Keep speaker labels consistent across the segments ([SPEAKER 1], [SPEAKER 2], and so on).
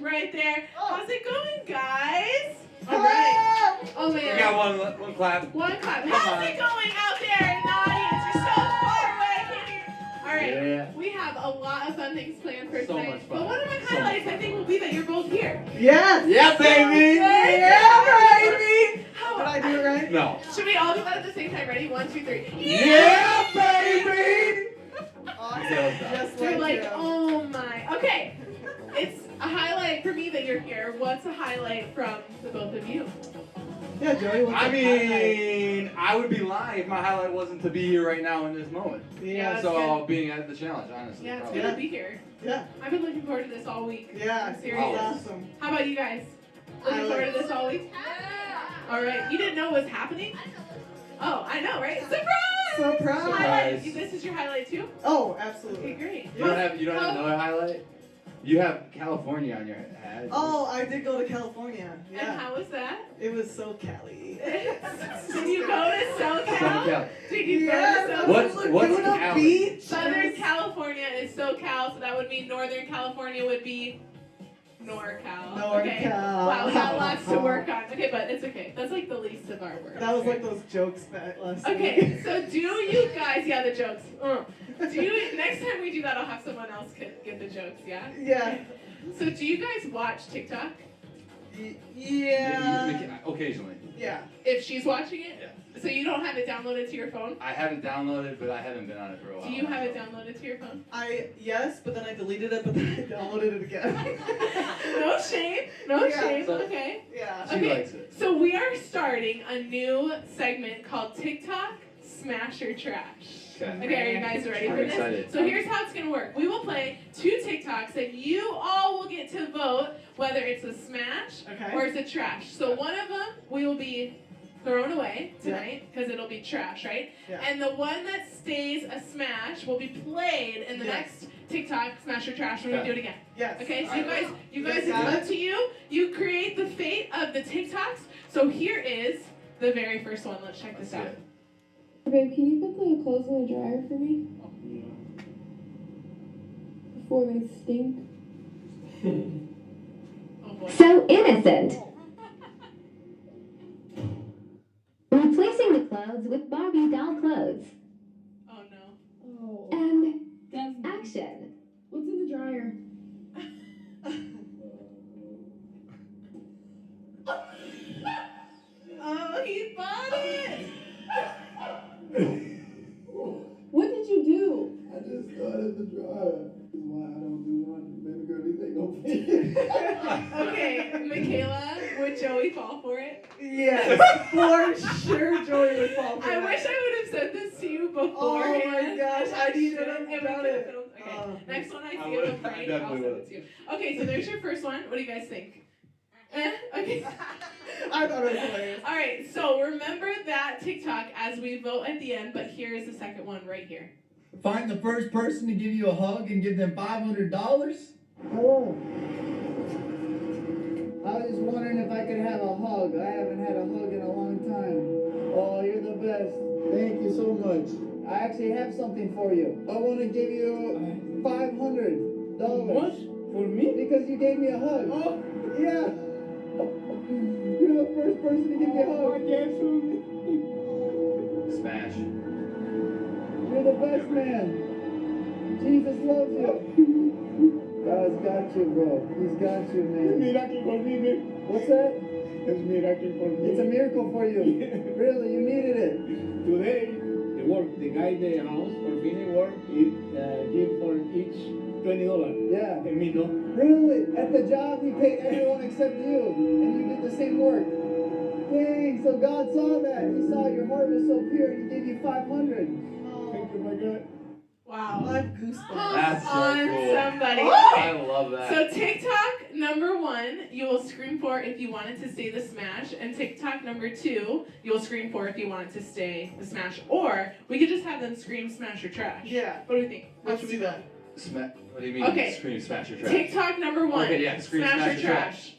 [SPEAKER 1] right there. How's it going, guys? All right. Oh, man.
[SPEAKER 2] We got one clap.
[SPEAKER 1] One clap. How's it going out there in the audience? You're so far away. I can't hear. All right.
[SPEAKER 2] Yeah.
[SPEAKER 1] We have a lot of fun things planned for
[SPEAKER 2] So
[SPEAKER 1] tonight.
[SPEAKER 2] much fun.
[SPEAKER 1] But one of my highlights, I think, will be that you're both here.
[SPEAKER 3] Yes!
[SPEAKER 2] Yeah, baby!
[SPEAKER 3] Yeah, baby!
[SPEAKER 1] How,
[SPEAKER 3] Did I do it right?
[SPEAKER 2] No.
[SPEAKER 1] Should we all do that at the same time? Ready? 1, 2, 3.
[SPEAKER 2] Yeah, baby!
[SPEAKER 3] Awesome.
[SPEAKER 2] Yeah.
[SPEAKER 3] Just
[SPEAKER 1] You're like,
[SPEAKER 3] you.
[SPEAKER 1] oh my. Okay. It's a highlight for me that you're here. What's a highlight from the both of you?
[SPEAKER 3] Yeah, Joey, what's
[SPEAKER 2] I
[SPEAKER 3] your
[SPEAKER 2] mean, I would be lying if my highlight wasn't to be here right now in this moment.
[SPEAKER 3] highlight?
[SPEAKER 1] Yeah,
[SPEAKER 3] Yeah,
[SPEAKER 2] So being at the challenge, honestly.
[SPEAKER 1] Yeah, it's
[SPEAKER 2] probably.
[SPEAKER 1] good to be here.
[SPEAKER 3] yeah,
[SPEAKER 1] I've been looking forward to this all week.
[SPEAKER 3] yeah.
[SPEAKER 1] I'm serious.
[SPEAKER 3] Awesome.
[SPEAKER 1] How about you guys? Looking forward to this all week? All right. You didn't know what was happening? Oh, I know, right? Surprise!
[SPEAKER 3] Surprise!
[SPEAKER 1] Highlight. This is your highlight too?
[SPEAKER 3] Oh,
[SPEAKER 1] Okay,
[SPEAKER 3] absolutely.
[SPEAKER 1] great.
[SPEAKER 2] You don't have another highlight? You have California on your head.
[SPEAKER 3] Oh, I did go to California.
[SPEAKER 1] And
[SPEAKER 3] Yeah.
[SPEAKER 1] how was that?
[SPEAKER 3] It was so Cali.
[SPEAKER 1] Did you go to SoCal?
[SPEAKER 2] SoCal.
[SPEAKER 1] Did you
[SPEAKER 3] Yeah,
[SPEAKER 1] go to SoCal?
[SPEAKER 2] What's
[SPEAKER 3] Laguna
[SPEAKER 2] Cali?
[SPEAKER 3] Beach.
[SPEAKER 1] Southern California is SoCal, so that would mean Northern California would be NorCal. Okay.
[SPEAKER 3] NorCal.
[SPEAKER 1] Wow, we got lots to work on. Okay, but it's okay. That's like the least of our work.
[SPEAKER 3] That was like those jokes that last week.
[SPEAKER 1] Okay, so do you guys, yeah, the jokes. Do you, next time we do that, I'll have someone else get the jokes, yeah?
[SPEAKER 3] Yeah.
[SPEAKER 1] So do you guys watch TikTok?
[SPEAKER 3] Yeah.
[SPEAKER 2] Occasionally.
[SPEAKER 3] Yeah.
[SPEAKER 1] If she's watching it?
[SPEAKER 2] Yeah.
[SPEAKER 1] So you don't have it downloaded to your phone?
[SPEAKER 2] I haven't downloaded, but I haven't been on it for a while.
[SPEAKER 1] Do you have it downloaded to your phone?
[SPEAKER 3] Yes, but then I deleted it, but then I downloaded it again.
[SPEAKER 1] No shame. No
[SPEAKER 3] Yeah.
[SPEAKER 1] shame.
[SPEAKER 2] So-
[SPEAKER 1] Okay.
[SPEAKER 3] Yeah.
[SPEAKER 2] She
[SPEAKER 1] Okay.
[SPEAKER 2] likes it.
[SPEAKER 1] So we are starting a new segment called TikTok Smash or Trash.
[SPEAKER 2] Okay.
[SPEAKER 1] Okay, are you guys ready
[SPEAKER 2] I'm
[SPEAKER 1] for this?
[SPEAKER 2] excited.
[SPEAKER 1] So here's how it's gonna work. We will play 2 TikToks and you all will get to vote whether it's a smash
[SPEAKER 3] Okay.
[SPEAKER 1] or it's a trash. So one of them we will be thrown away tonight because it'll be trash, right?
[SPEAKER 3] Yeah.
[SPEAKER 1] And the one that stays a smash will be played in the
[SPEAKER 3] Yes.
[SPEAKER 1] next TikTok Smash or Trash when we
[SPEAKER 2] Okay.
[SPEAKER 1] do it again.
[SPEAKER 3] Yes.
[SPEAKER 1] Okay, so
[SPEAKER 2] Alright.
[SPEAKER 1] you
[SPEAKER 3] Yes,
[SPEAKER 1] guys,
[SPEAKER 3] got
[SPEAKER 1] it's
[SPEAKER 3] it.
[SPEAKER 1] up to you. You create the fate of the TikToks. So here is the very first one. Let's check this
[SPEAKER 2] Let's
[SPEAKER 1] out.
[SPEAKER 2] see
[SPEAKER 4] Babe, can you put the clothes in the dryer for me? Before they stink?
[SPEAKER 1] Oh boy.
[SPEAKER 5] So innocent. Replacing the clothes with Barbie doll clothes.
[SPEAKER 1] Oh no.
[SPEAKER 4] Oh.
[SPEAKER 5] And
[SPEAKER 4] That's
[SPEAKER 5] action.
[SPEAKER 4] what's in the dryer?
[SPEAKER 1] Oh, he bought it.
[SPEAKER 4] What did you do?
[SPEAKER 6] I just started the dryer. This is why I don't do laundry. Baby girl, these ain't gonna fit.
[SPEAKER 1] Okay, Michaela, would Joey fall for it?
[SPEAKER 3] Yes. For sure, Joey would fall for
[SPEAKER 1] I
[SPEAKER 3] that.
[SPEAKER 1] wish I would have said this to you
[SPEAKER 3] Oh
[SPEAKER 1] beforehand.
[SPEAKER 3] my gosh, I need to have
[SPEAKER 1] And we
[SPEAKER 3] done
[SPEAKER 1] could have
[SPEAKER 3] it.
[SPEAKER 1] filmed. Okay,
[SPEAKER 3] Oh.
[SPEAKER 1] next one I
[SPEAKER 2] I
[SPEAKER 1] see of
[SPEAKER 2] would've-
[SPEAKER 1] him
[SPEAKER 2] I
[SPEAKER 1] playing, I'll
[SPEAKER 2] definitely
[SPEAKER 1] send it to you. Okay, so there's your first one. What do you guys think? Okay.
[SPEAKER 3] I thought it was hilarious.
[SPEAKER 1] All right, so remember that TikTok as we vote at the end, but here is the second one right here.
[SPEAKER 6] Find the first person to give you a hug and give them $500? Hello. I was just wondering if I could have a hug. I haven't had a hug in a long time. Oh, you're the best. Thank you so much. I actually have something for you. I want to give you $500. What? For me? Because you gave me a hug. Oh. Yeah. You're the first person to give me a hug.
[SPEAKER 2] Smash.
[SPEAKER 6] You're the best man. Jesus loves you. God's got you, bro. He's got you, man.
[SPEAKER 7] Miracle for me, man.
[SPEAKER 6] What's that?
[SPEAKER 7] It's miracle for me.
[SPEAKER 6] It's a miracle for you. Really, you needed it.
[SPEAKER 7] Today, the guy in the house for finish work, give for each $20.
[SPEAKER 6] Yeah.
[SPEAKER 7] And me, no?
[SPEAKER 6] Really? At the job, he paid everyone except you. And you did the same work. Dang, so God saw that. He saw your heart was so pure and he gave you 500.
[SPEAKER 7] Thank you, my God.
[SPEAKER 1] Wow.
[SPEAKER 3] I have goosebumps.
[SPEAKER 1] Pump
[SPEAKER 2] That's so
[SPEAKER 1] on
[SPEAKER 2] cool.
[SPEAKER 1] somebody.
[SPEAKER 2] I
[SPEAKER 1] Okay.
[SPEAKER 2] love that.
[SPEAKER 1] So TikTok number 1, you will scream for if you wanted to stay the smash, and TikTok number 2, you'll scream for if you wanted to stay the smash, or we could just have them scream smash or trash.
[SPEAKER 3] Yeah.
[SPEAKER 1] What do you think? How
[SPEAKER 3] Let's
[SPEAKER 1] should
[SPEAKER 3] do
[SPEAKER 1] we go?
[SPEAKER 3] that.
[SPEAKER 2] What do you mean?
[SPEAKER 1] Okay.
[SPEAKER 2] Scream, smash, or trash?
[SPEAKER 1] TikTok number 1.
[SPEAKER 2] Okay, yeah, scream, smash, or trash.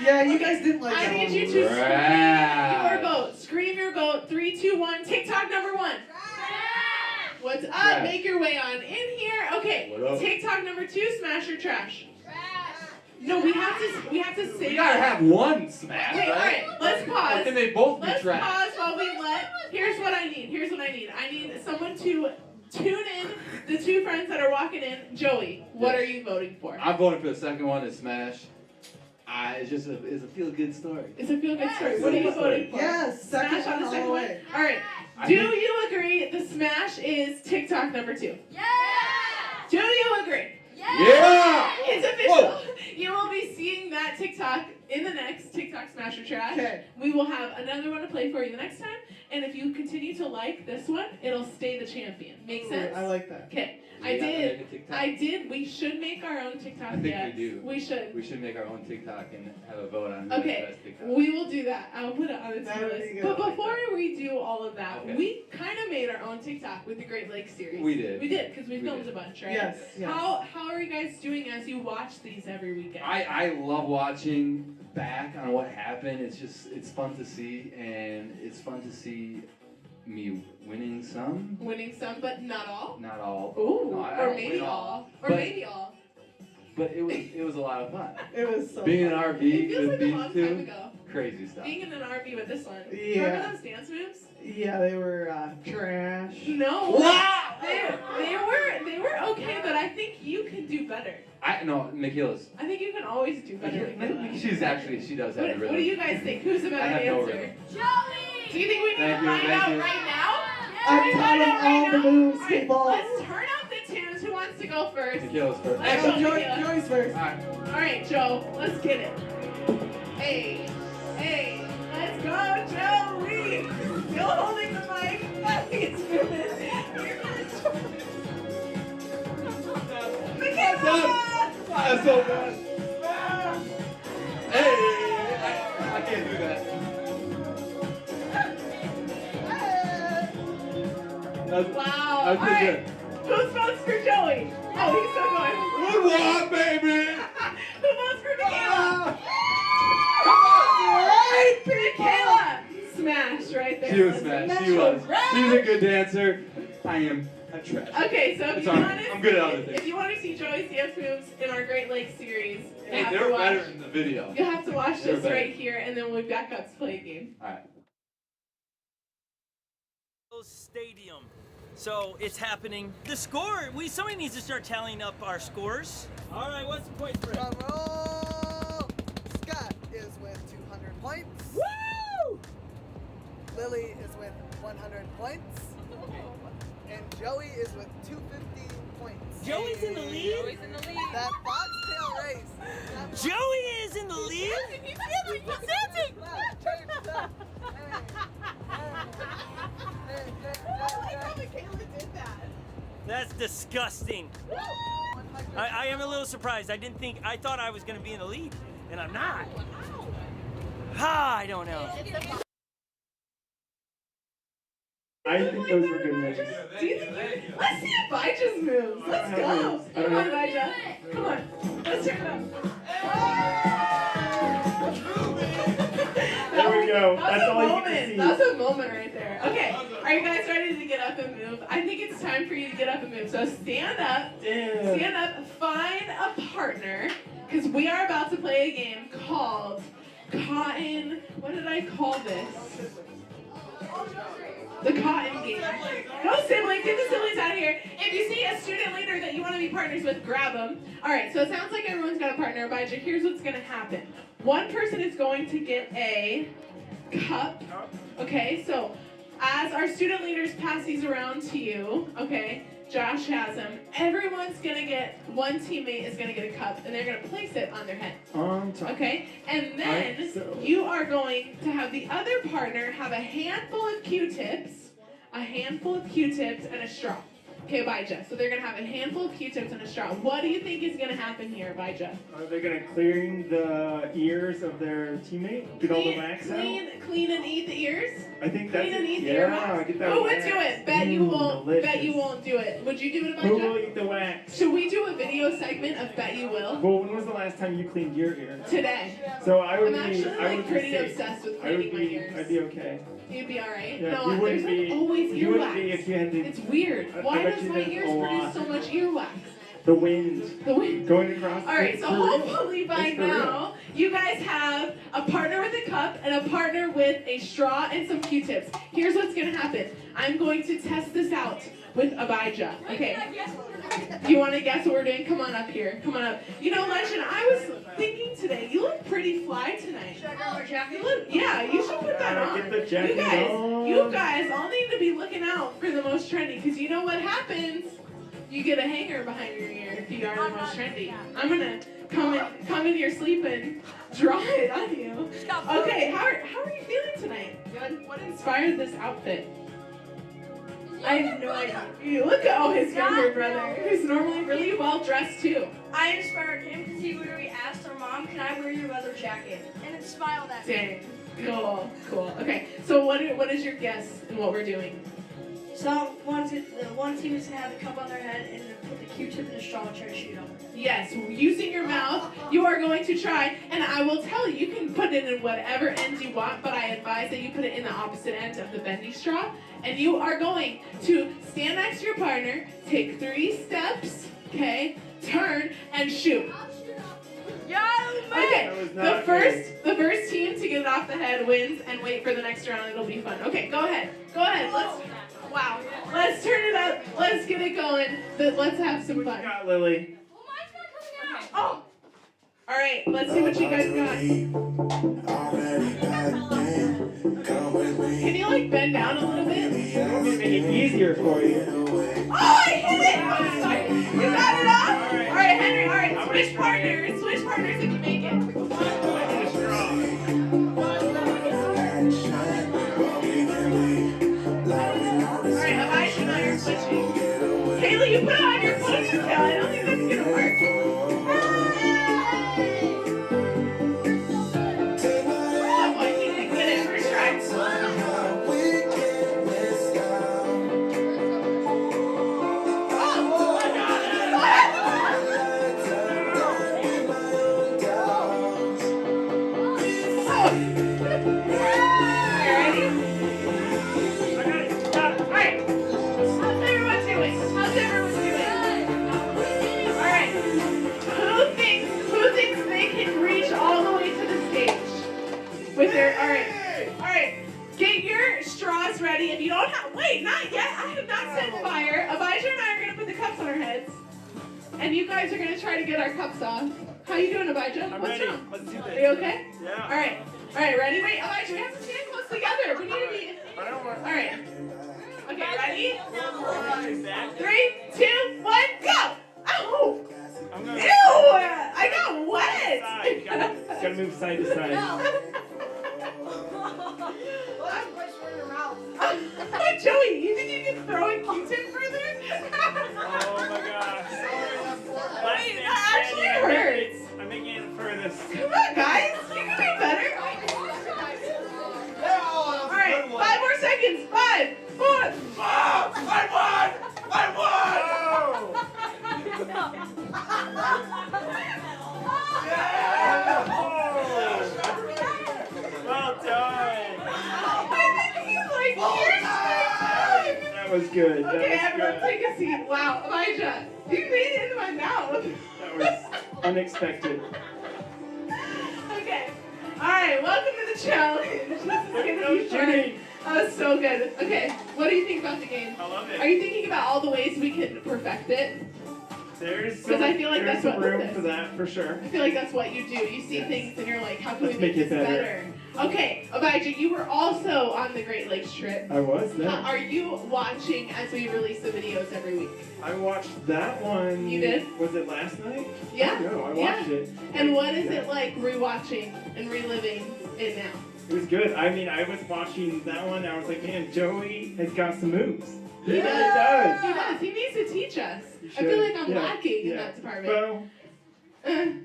[SPEAKER 3] Yeah, you guys didn't like
[SPEAKER 1] I
[SPEAKER 3] that
[SPEAKER 1] need
[SPEAKER 3] one.
[SPEAKER 1] you to
[SPEAKER 2] Trash.
[SPEAKER 1] scream your vote. Scream your vote. 3, 2, 1. TikTok number 1. What's up?
[SPEAKER 2] Trash.
[SPEAKER 1] Make your way on in here. Okay.
[SPEAKER 2] What up?
[SPEAKER 1] TikTok number 2, smash or trash. No, we have to say.
[SPEAKER 2] We gotta have one smash,
[SPEAKER 1] Wait,
[SPEAKER 2] right?
[SPEAKER 1] alright, let's pause.
[SPEAKER 2] Or can they both be
[SPEAKER 1] Let's
[SPEAKER 2] trash?
[SPEAKER 1] pause while we let. Here's what I need. I need someone to tune in the two friends that are walking in. Joey, what
[SPEAKER 2] Yes.
[SPEAKER 1] are you voting for?
[SPEAKER 2] I'm voting for the second one, is Smash. It's just it's a feel-good story.
[SPEAKER 1] It's a feel-good story. What are you voting for?
[SPEAKER 3] Yes, second
[SPEAKER 1] Smash on the
[SPEAKER 3] one all
[SPEAKER 1] second
[SPEAKER 3] the
[SPEAKER 1] one.
[SPEAKER 3] way.
[SPEAKER 1] All right.
[SPEAKER 2] I
[SPEAKER 1] Do
[SPEAKER 2] think-
[SPEAKER 1] you agree the Smash is TikTok number 2?
[SPEAKER 8] Yeah!
[SPEAKER 1] Do you agree?
[SPEAKER 2] Yeah!
[SPEAKER 1] It's official. You will be seeing that TikTok in the next TikTok Smash or Trash.
[SPEAKER 3] Okay.
[SPEAKER 1] We will have another one to play for you the next time. And if you continue to like this one, it'll stay the champion. Make sense?
[SPEAKER 3] I like that.
[SPEAKER 1] Okay.
[SPEAKER 2] We have to make a TikTok.
[SPEAKER 1] We should make our own TikTok.
[SPEAKER 2] I think
[SPEAKER 1] yes.
[SPEAKER 2] we do.
[SPEAKER 1] We should.
[SPEAKER 2] We should make our own TikTok and have a vote on who
[SPEAKER 1] Okay.
[SPEAKER 2] has the best TikTok.
[SPEAKER 1] We will do that. I'll put it on the
[SPEAKER 3] That
[SPEAKER 1] to-do
[SPEAKER 3] would
[SPEAKER 1] list.
[SPEAKER 3] be
[SPEAKER 1] But
[SPEAKER 3] good.
[SPEAKER 1] before we do all of that,
[SPEAKER 2] Okay.
[SPEAKER 1] we kind of made our own TikTok with the Great Lakes series.
[SPEAKER 2] We did.
[SPEAKER 1] We did, because we
[SPEAKER 2] We
[SPEAKER 1] filmed
[SPEAKER 2] did.
[SPEAKER 1] a bunch, right?
[SPEAKER 3] Yes.
[SPEAKER 1] How are you guys doing as you watch these every weekend?
[SPEAKER 2] I love watching back on what happened. It's fun to see, and it's fun to see me winning some,
[SPEAKER 1] Winning some, but not all.
[SPEAKER 2] not all.
[SPEAKER 1] Ooh,
[SPEAKER 2] No, I
[SPEAKER 1] or
[SPEAKER 2] don't
[SPEAKER 1] maybe
[SPEAKER 2] win
[SPEAKER 1] all. Or
[SPEAKER 2] But-
[SPEAKER 1] maybe all.
[SPEAKER 2] But it was a lot of fun.
[SPEAKER 3] It was so
[SPEAKER 2] Being in an
[SPEAKER 3] fun.
[SPEAKER 2] RV
[SPEAKER 1] It feels
[SPEAKER 2] with
[SPEAKER 1] like a
[SPEAKER 2] these
[SPEAKER 1] long time
[SPEAKER 2] two,
[SPEAKER 1] ago.
[SPEAKER 2] crazy stuff.
[SPEAKER 1] Being in an RV with this one.
[SPEAKER 3] Yeah.
[SPEAKER 1] Remember those dance moves?
[SPEAKER 3] Yeah, they were trash.
[SPEAKER 1] No.
[SPEAKER 2] Wow!
[SPEAKER 1] They were okay, but I think you can do better.
[SPEAKER 2] No, Michaela's.
[SPEAKER 1] I think you can always do better.
[SPEAKER 2] She does have a
[SPEAKER 1] What
[SPEAKER 2] rhythm.
[SPEAKER 1] do you guys think? Who's the better
[SPEAKER 2] I have no
[SPEAKER 1] dancer?
[SPEAKER 2] rhythm.
[SPEAKER 8] Joey!
[SPEAKER 1] Do you think we need
[SPEAKER 2] Thank
[SPEAKER 1] to
[SPEAKER 2] you,
[SPEAKER 1] find
[SPEAKER 2] thank
[SPEAKER 1] out
[SPEAKER 2] you.
[SPEAKER 1] right now?
[SPEAKER 3] I'm
[SPEAKER 1] Should we
[SPEAKER 3] telling
[SPEAKER 1] find out right
[SPEAKER 3] all the
[SPEAKER 1] now?
[SPEAKER 3] moves,
[SPEAKER 1] Alright,
[SPEAKER 3] people.
[SPEAKER 1] let's turn up the tunes. Who wants to go first?
[SPEAKER 2] Michaela's first.
[SPEAKER 1] Let's
[SPEAKER 3] Actually,
[SPEAKER 1] go,
[SPEAKER 3] Joyce
[SPEAKER 1] Michaela.
[SPEAKER 3] first.
[SPEAKER 2] Alright.
[SPEAKER 1] Alright, Joe, let's get it. Hey, let's go, Joey. Still holding the mic. He's moving. Michaela!
[SPEAKER 2] That's so bad. Hey, I can't do that.
[SPEAKER 1] Wow.
[SPEAKER 2] That's pretty
[SPEAKER 1] Alright, who votes for Joey? Oh, he's still going.
[SPEAKER 2] good. Good one, baby.
[SPEAKER 1] Who votes for Michaela?
[SPEAKER 2] Right?
[SPEAKER 1] Michaela! Smash right there.
[SPEAKER 2] She was smashed. She was. She's a good dancer. I am a trash.
[SPEAKER 1] Okay, so if
[SPEAKER 2] It's
[SPEAKER 1] you
[SPEAKER 2] all
[SPEAKER 1] want
[SPEAKER 2] right.
[SPEAKER 1] to
[SPEAKER 2] I'm good at other things.
[SPEAKER 1] if you want to see Joey's dance moves in our Great Lakes series, you
[SPEAKER 2] Hey,
[SPEAKER 1] have
[SPEAKER 2] they
[SPEAKER 1] to
[SPEAKER 2] were
[SPEAKER 1] watch.
[SPEAKER 2] better in the video.
[SPEAKER 1] You have to watch
[SPEAKER 2] They were
[SPEAKER 1] this
[SPEAKER 2] better.
[SPEAKER 1] right here, and then we'll be back up to play a game.
[SPEAKER 2] Alright.
[SPEAKER 9] Stadium. So it's happening. The score, somebody needs to start tallying up our scores. All right, what's the point spread?
[SPEAKER 3] Drum roll. Scott is with 200 points.
[SPEAKER 9] Woo!
[SPEAKER 3] Lily is with 100 points. And Joey is with 250 points.
[SPEAKER 9] Joey's in the lead?
[SPEAKER 8] Joey's in the lead.
[SPEAKER 3] That foxtail race.
[SPEAKER 9] Joey is in the lead?
[SPEAKER 8] He's dancing! He's dancing!
[SPEAKER 1] Michaela did that.
[SPEAKER 9] That's disgusting. I am a little surprised. I thought I was going to be in the lead, and I'm not. I don't know.
[SPEAKER 10] I think those were good moves.
[SPEAKER 1] Do you think let's see Abijah's moves. Let's go. Come on, Abijah. Come on. Let's turn it up.
[SPEAKER 10] There we go.
[SPEAKER 1] That's
[SPEAKER 10] That's
[SPEAKER 1] a
[SPEAKER 10] all you
[SPEAKER 1] moment.
[SPEAKER 10] can see.
[SPEAKER 1] That's a moment right there. Okay. Are you guys ready to get up and move? I think it's time for you to get up and move. So stand up.
[SPEAKER 10] Damn.
[SPEAKER 1] Stand up. Find a partner. Because we are about to play a game called Cotton. What did I call this? The Cotton Game. Go siblings, get the siblings out of here. If you see a student leader that you want to be partners with, grab them. All right, so it sounds like everyone's got a partner. Abijah, here's what's going to happen. One person is going to get a cup. Okay, so as our student leaders pass these around to you, okay, Josh has them. Everyone's going to get, one teammate is going to get a cup, and they're going to place it on their head.
[SPEAKER 10] On top.
[SPEAKER 1] Okay, and then
[SPEAKER 10] Alright, so-
[SPEAKER 1] you are going to have the other partner have a handful of Q-tips, and a straw. Okay, Abijah. So they're gonna have a handful of Q-tips and a straw. What do you think is gonna happen here, Abijah?
[SPEAKER 10] Are they gonna clean the ears of their teammate? Get all the wax out?
[SPEAKER 1] Clean and eat the ears.
[SPEAKER 10] I think that's
[SPEAKER 1] Clean and eat the
[SPEAKER 10] yeah,
[SPEAKER 1] earwax.
[SPEAKER 10] get that
[SPEAKER 1] Who would
[SPEAKER 10] wax.
[SPEAKER 1] do it? Bet you won't.
[SPEAKER 10] delicious.
[SPEAKER 1] Bet you won't do it. Would you do it,
[SPEAKER 10] Who will
[SPEAKER 1] Abijah?
[SPEAKER 10] eat the wax?
[SPEAKER 1] Should we do a video segment of Bet You Will
[SPEAKER 10] Well, when was the last time you cleaned your ear?
[SPEAKER 1] today?
[SPEAKER 10] So I would
[SPEAKER 1] I'm
[SPEAKER 10] be.
[SPEAKER 1] actually
[SPEAKER 10] I
[SPEAKER 1] like
[SPEAKER 10] would
[SPEAKER 1] pretty
[SPEAKER 10] be safe.
[SPEAKER 1] obsessed with
[SPEAKER 10] I would
[SPEAKER 1] cleaning my
[SPEAKER 10] be.
[SPEAKER 1] ears.
[SPEAKER 10] I'd be okay.
[SPEAKER 1] You'd be alright.
[SPEAKER 10] Yeah,
[SPEAKER 1] No,
[SPEAKER 10] you
[SPEAKER 1] there's
[SPEAKER 10] wouldn't
[SPEAKER 1] like
[SPEAKER 10] be.
[SPEAKER 1] always
[SPEAKER 10] You wouldn't be
[SPEAKER 1] earwax.
[SPEAKER 10] if you had to.
[SPEAKER 1] It's weird.
[SPEAKER 10] I
[SPEAKER 1] Why
[SPEAKER 10] bet
[SPEAKER 1] does
[SPEAKER 10] you
[SPEAKER 1] my
[SPEAKER 10] there's
[SPEAKER 1] ears
[SPEAKER 10] a
[SPEAKER 1] produce
[SPEAKER 10] lot.
[SPEAKER 1] so much earwax?
[SPEAKER 10] The wind.
[SPEAKER 1] The wind.
[SPEAKER 10] Going across.
[SPEAKER 1] All right, so
[SPEAKER 10] For real.
[SPEAKER 1] hopefully by
[SPEAKER 10] It's for real.
[SPEAKER 1] now, you guys have a partner with a cup and a partner with a straw and some Q-tips. Here's what's gonna happen. I'm going to test this out with Abijah. Okay. You want to guess what we're doing? Come on up here. Come on up. You know, Legend, I was thinking today, you look pretty fly tonight.
[SPEAKER 8] Should I grab our jacket?
[SPEAKER 1] Yeah, you should put that on.
[SPEAKER 10] Get the jacket
[SPEAKER 1] You guys all need to be looking out for the most trendy, because you know what happens? You get a hanger behind your ear if you are the most trendy. I'm gonna come in your sleep and draw it on you. Okay, how are you feeling tonight? Good. What inspired this outfit?
[SPEAKER 8] I have no idea.
[SPEAKER 1] You look at his younger brother, who's normally really well dressed too.
[SPEAKER 8] I inspired him because he literally asked our mom, "Can I wear your leather jacket?" And then smiled at me.
[SPEAKER 1] Dang. Cool. Okay, so what is your guess in what we're doing?
[SPEAKER 8] So the one team is gonna have the cup on their head and then put the Q-tip in the straw and try to shoot over.
[SPEAKER 1] Yes, using your mouth, you are going to try, and I will tell you, you can put it in whatever end you want, but I advise that you put it in the opposite end of the bendy straw, and you are going to stand next to your partner, take 3 steps, okay, turn, and shoot. Okay, the first team to get it off the head wins, and wait for the next round, it'll be fun. Okay, go ahead, let's turn it up, let's get it going, let's have some fun.
[SPEAKER 10] What you got, Lily?
[SPEAKER 1] Oh! Alright, let's see what you guys got. Can you like bend down a little bit?
[SPEAKER 10] I'm gonna make it easier for you.
[SPEAKER 1] Oh, I hit it! I'm sorry. You got it off? Alright, Henry, alright, switch partners if you make it. Alright, Elijah and I are switching. Kayla, you put it on your ponytail. I don't think that's gonna work. Alright, get your straws ready. If you don't have, wait, not yet. I have not set fire. Abijah and I are going to put the cups on our heads. And you guys are going to try to get our cups off. How you doing, Abijah?
[SPEAKER 10] I'm
[SPEAKER 1] What's
[SPEAKER 10] ready.
[SPEAKER 1] wrong?
[SPEAKER 10] Let's do this.
[SPEAKER 1] Are you okay?
[SPEAKER 10] Yeah.
[SPEAKER 1] Alright, ready? Wait, Abijah, we have to stand close together. We need to be, alright. Okay, ready? 3, 2, 1, go! Ow! Ew! I got wet!
[SPEAKER 10] You gotta move side to side.
[SPEAKER 1] Joey, you think you can throw a Q-tip further?
[SPEAKER 10] Oh my gosh.
[SPEAKER 1] Wait, that actually hurts.
[SPEAKER 10] I'm making it furthest.
[SPEAKER 1] Come on, guys. You can do better. Alright, 5 more seconds. 5, 4. Oh, I won!
[SPEAKER 10] Well done. That was good.
[SPEAKER 1] Okay, everyone take a seat. Wow, Elijah, you made it into my mouth.
[SPEAKER 10] That was unexpected.
[SPEAKER 1] Okay. Alright, welcome to the challenge. This is gonna be fun. That was so good. Okay, what do you think about the game?
[SPEAKER 10] I love it.
[SPEAKER 1] Are you thinking about all the ways we can perfect it?
[SPEAKER 10] There's
[SPEAKER 1] Because I feel like
[SPEAKER 10] there's
[SPEAKER 1] that's
[SPEAKER 10] some
[SPEAKER 1] what
[SPEAKER 10] room for that for sure.
[SPEAKER 1] I feel like that's what you do. You see things and you're like, how can
[SPEAKER 10] Let's
[SPEAKER 1] we make
[SPEAKER 10] make
[SPEAKER 1] this
[SPEAKER 10] it better.
[SPEAKER 1] better? Okay, Abijah, you were also on the Great Lakes trip.
[SPEAKER 10] I was there.
[SPEAKER 1] Are you watching as we release the videos every week?
[SPEAKER 10] I watched that one.
[SPEAKER 1] You did?
[SPEAKER 10] Was it last night?
[SPEAKER 1] Yeah.
[SPEAKER 10] No, I watched it.
[SPEAKER 1] And what is it like rewatching and reliving it now?
[SPEAKER 10] It was good. I mean, I was watching that one. I was like, man, Joey has got some moves.
[SPEAKER 1] He does. He does. He needs to teach us. I feel like I'm lacking in that department.
[SPEAKER 10] Well,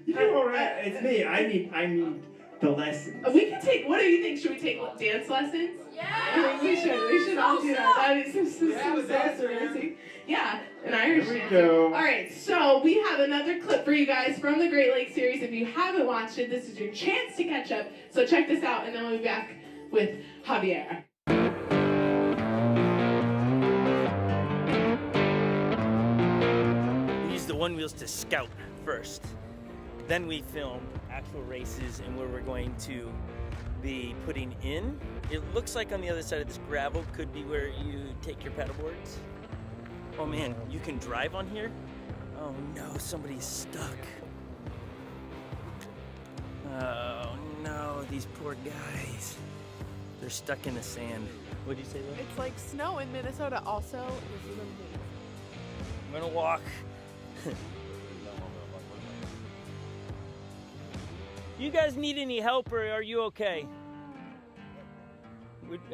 [SPEAKER 10] you're all right. It's me. I need the lessons.
[SPEAKER 1] We can take. What do you think? Should we take dance lessons? Yeah. We should all do that. That is some dancing. Yeah, an Irish
[SPEAKER 10] There we
[SPEAKER 1] dancer.
[SPEAKER 10] go.
[SPEAKER 1] All right, so we have another clip for you guys from the Great Lakes series. If you haven't watched it, this is your chance to catch up. So check this out, and then we'll be back with Javier.
[SPEAKER 9] one wheels to scout first. Then we film actual races and where we're going to be putting in. It looks like on the other side of this gravel could be where you take your paddle boards. Oh man, you can drive on here? Oh no, somebody's stuck. Oh no, these poor guys. They're stuck in the sand. What'd you say, Liv?
[SPEAKER 1] It's like snow in Minnesota also. This is amazing.
[SPEAKER 9] I'm gonna walk. You guys need any help or are you okay?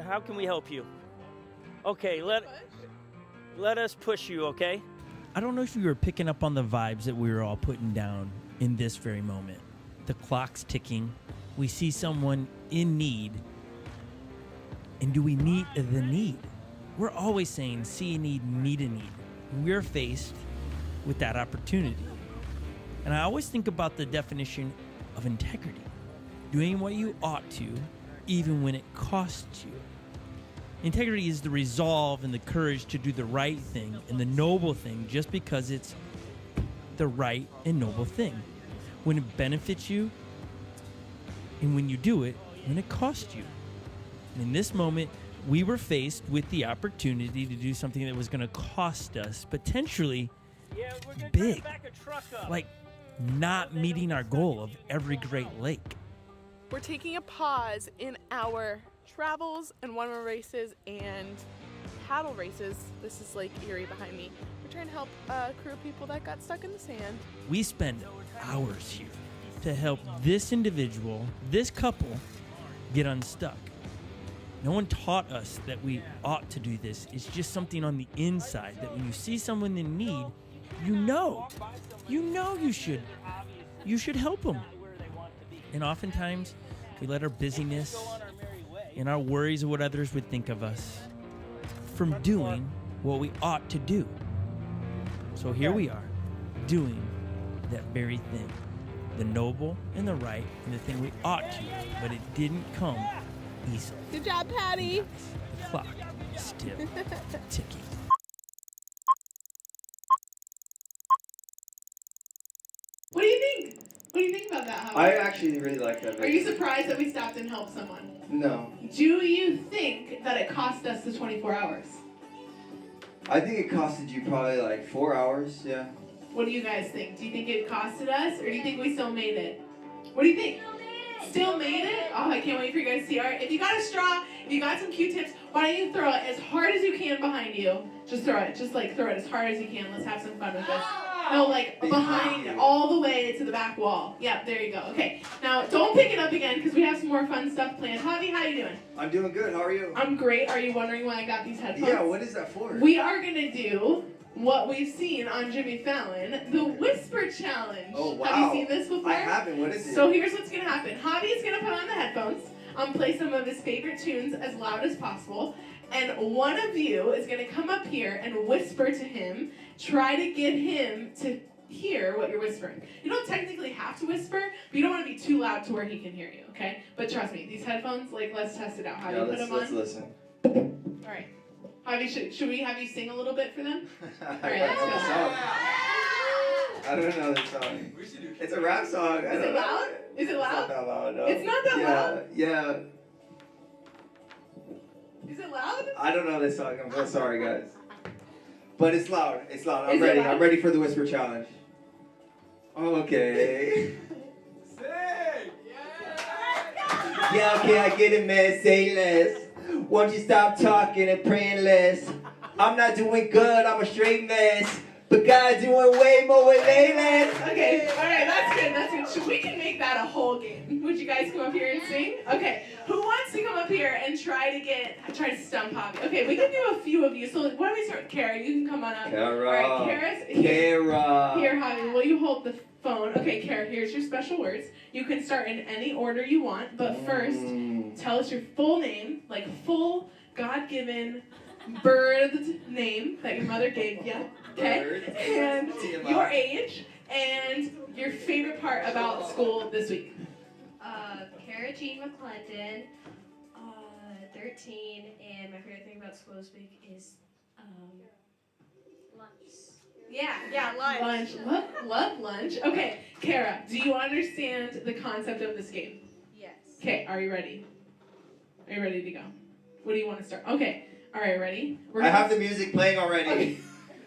[SPEAKER 9] How can we help you? Okay, let us push you, okay?
[SPEAKER 11] I don't know if you were picking up on the vibes that we were all putting down in this very moment. The clock's ticking. We see someone in need. And do we meet the need? We're always saying, see a need, meet a need. We're faced with that opportunity. And I always think about the definition of integrity. Doing what you ought to, even when it costs you. Integrity is the resolve and the courage to do the right thing and the noble thing just because it's the right and noble thing. When it benefits you, and when you do it, when it costs you. And in this moment, we were faced with the opportunity to do something that was going to cost us potentially big, like not meeting our goal of every Great Lake.
[SPEAKER 1] We're taking a pause in our travels and one-man races and paddle races. This is Lake Erie behind me. We're trying to help a crew of people that got stuck in the sand.
[SPEAKER 11] We spend hours here to help this individual, this couple, get unstuck. No one taught us that we ought to do this. It's just something on the inside that when you see someone in need, you should help them. And oftentimes, we let our busyness and our worries of what others would think of us from doing what we ought to do. So here we are, doing that very thing. The noble and the right and the thing we ought to, but it didn't come easily.
[SPEAKER 1] Good job, Patty.
[SPEAKER 11] The clock is still ticking.
[SPEAKER 1] What do you think? What do you think about that, Howard?
[SPEAKER 6] I actually really like that.
[SPEAKER 1] Are you surprised that we stopped and helped someone?
[SPEAKER 6] No.
[SPEAKER 1] Do you think that it cost us the 24 hours?
[SPEAKER 6] I think it costed you probably like 4 hours, yeah.
[SPEAKER 1] What do you guys think? Do you think it costed us, or do you think we still made it? What do you think? Still made it? Oh, I can't wait for you guys to see. All right, if you got a straw, if you got some Q-tips, why don't you throw it as hard as you can behind you? Just throw it. Just like throw it as hard as you can. Let's have some fun with this. No, like behind, all the way to the back wall. Yep, there you go. Okay, now don't pick it up again because we have some more fun stuff planned. Javi, how you doing?
[SPEAKER 6] I'm doing good. How are you?
[SPEAKER 1] I'm great. Are you wondering why I got these headphones?
[SPEAKER 6] Yeah, what is that for?
[SPEAKER 1] We are going to do what we've seen on Jimmy Fallon, the Whisper Challenge.
[SPEAKER 6] Oh, wow.
[SPEAKER 1] Have you seen this before?
[SPEAKER 6] I haven't. What is it?
[SPEAKER 1] So here's what's going to happen. Javi's going to put on the headphones, play some of his favorite tunes as loud as possible, and one of you is going to come up here and whisper to him, try to get him to hear what you're whispering. You don't technically have to whisper, but you don't want to be too loud to where he can hear you, okay? But trust me, these headphones, like, let's test it out. How do you put them on?
[SPEAKER 6] Let's listen.
[SPEAKER 1] All right. Javi, should we have you sing a little bit for them? All right, let's go.
[SPEAKER 6] I don't know this song. It's a rap song.
[SPEAKER 1] Is it loud? Is it loud?
[SPEAKER 6] It's not that loud, no.
[SPEAKER 1] It's not that loud?
[SPEAKER 6] Yeah.
[SPEAKER 1] Is it loud?
[SPEAKER 6] I don't know this song. I'm so sorry, guys. But it's loud. It's loud. I'm
[SPEAKER 1] Is it
[SPEAKER 6] ready.
[SPEAKER 1] loud?
[SPEAKER 6] I'm ready for the Whisper Challenge. Okay. Yeah, okay, I get it, man. Say less. Won't you stop talking and praying less? I'm not doing good. I'm a straight mess. But God's doing way more with way less.
[SPEAKER 1] Okay, all right, that's good. That's good. We can make that a whole game. Would you guys come up here and sing? Okay, who wants to come up here and try to stump Javi? Okay, we can do a few of you. So why don't we start with Kara? You can come on up.
[SPEAKER 6] Kara.
[SPEAKER 1] All right, Kara. Here, Javi, will you hold the phone? Okay, Kara, here's your special words. You can start in any order you want, but first, tell us your full name, like full God-given birthed name that your mother gave you, okay? And your age and your favorite part about school this week.
[SPEAKER 12] Kara Jean McClendon, 13, and my favorite thing about school this week is lunch.
[SPEAKER 8] Yeah, lunch.
[SPEAKER 1] Love lunch. Okay, Kara, do you understand the concept of this game?
[SPEAKER 8] Yes.
[SPEAKER 1] Okay, are you ready? Are you ready to go? What do you want to start? Okay, all right, ready?
[SPEAKER 13] I have the music playing already.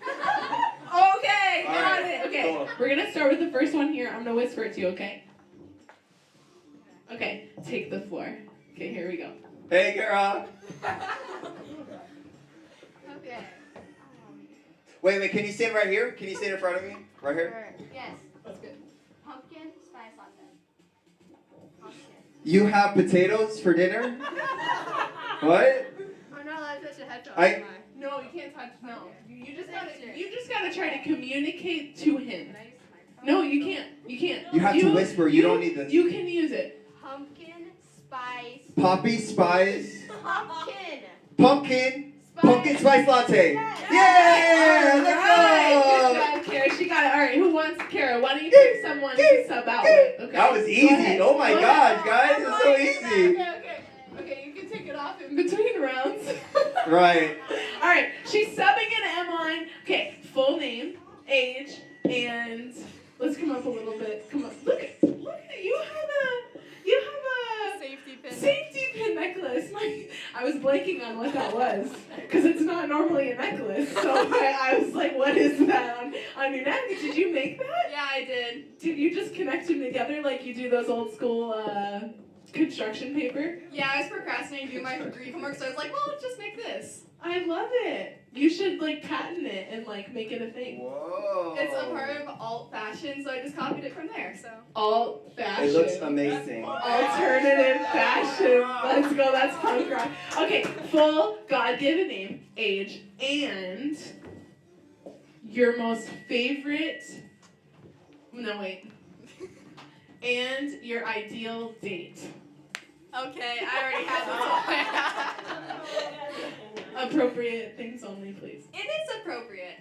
[SPEAKER 1] Okay,
[SPEAKER 13] All
[SPEAKER 1] got
[SPEAKER 13] right,
[SPEAKER 1] it. Okay,
[SPEAKER 13] cool.
[SPEAKER 1] we're gonna start with the first one here. I'm gonna whisper it to you, okay? Okay, take the floor. Okay, here we go.
[SPEAKER 13] Hey, Kara.
[SPEAKER 12] Okay.
[SPEAKER 13] Wait, can you stand right here? Can you stand in front of me? Right here?
[SPEAKER 12] Yes.
[SPEAKER 1] That's good.
[SPEAKER 12] Pumpkin spice latte. Pumpkin.
[SPEAKER 13] You have potatoes for dinner? What?
[SPEAKER 12] I'm not allowed to touch the headphones.
[SPEAKER 13] I-
[SPEAKER 1] No, you can't touch. No, you just gotta try to communicate to him. No, you can't. You can't.
[SPEAKER 13] You have to whisper. You don't need this.
[SPEAKER 1] You can use it.
[SPEAKER 12] Pumpkin spice.
[SPEAKER 13] Poppy spice.
[SPEAKER 12] Pumpkin.
[SPEAKER 13] Pumpkin spice latte. Yeah! Let's
[SPEAKER 1] Alright, good
[SPEAKER 13] go!
[SPEAKER 1] job, Kara. She got it. All right, who wants Kara? Why don't you pick someone to sub out with? Okay.
[SPEAKER 13] That was
[SPEAKER 1] Go
[SPEAKER 13] easy.
[SPEAKER 1] ahead.
[SPEAKER 13] Oh my
[SPEAKER 1] Go
[SPEAKER 13] gosh,
[SPEAKER 1] ahead.
[SPEAKER 13] guys, it's so easy.
[SPEAKER 1] Okay, you can take it off in between rounds.
[SPEAKER 13] Right.
[SPEAKER 1] All right, she's subbing in Emmeline. Okay, full name, age, and let's come up a little bit. Come up. Look at you have a safety pin necklace. I was blanking on what that was because it's not normally a necklace. So I was like, what is that on your neck? Did you make that?
[SPEAKER 8] Yeah, I did.
[SPEAKER 1] Did you just connect them together like you do those old school construction paper?
[SPEAKER 8] Yeah, I was procrastinating doing my degree homework, so I was like, well, let's just make this.
[SPEAKER 1] I love it. You should like patent it and like make it a thing.
[SPEAKER 13] Whoa.
[SPEAKER 8] It's a part of alt fashion, so I just copied it from there. So.
[SPEAKER 1] Alt fashion.
[SPEAKER 13] It looks amazing.
[SPEAKER 1] Alternative fashion. Let's go. That's punk rock. Okay, full God-given name, age, and your most favorite. No wait. And your ideal date.
[SPEAKER 8] Okay, I already have this one.
[SPEAKER 1] Appropriate things only, please.
[SPEAKER 8] It is appropriate.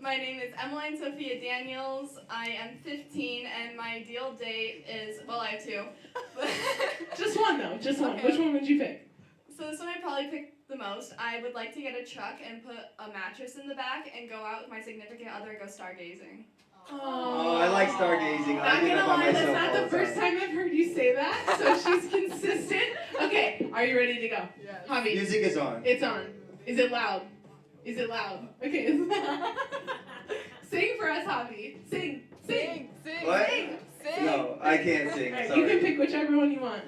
[SPEAKER 8] My name is Emmeline Sophia Daniels. I am 15, and my ideal date is, well, I have two.
[SPEAKER 1] Just one though. Just one.
[SPEAKER 8] Okay.
[SPEAKER 1] Which one would you pick?
[SPEAKER 8] So this one I probably picked the most. I would like to get a truck and put a mattress in the back and go out with my significant other and go stargazing.
[SPEAKER 13] Oh, I like stargazing.
[SPEAKER 1] Not
[SPEAKER 13] I do
[SPEAKER 1] gonna
[SPEAKER 13] that by
[SPEAKER 1] lie, that's
[SPEAKER 13] myself
[SPEAKER 1] not
[SPEAKER 13] all
[SPEAKER 1] the first time I've heard you say that, so she's consistent. Okay, are you ready to go?
[SPEAKER 8] Yes.
[SPEAKER 1] Javi,
[SPEAKER 13] Music is on.
[SPEAKER 1] it's on. Is it loud? Is it loud? Okay. Sing for us, Javi. Sing.
[SPEAKER 13] What?
[SPEAKER 8] Sing.
[SPEAKER 13] No, I can't sing.
[SPEAKER 1] Alright,
[SPEAKER 13] Sorry.
[SPEAKER 1] you can pick whichever one you want.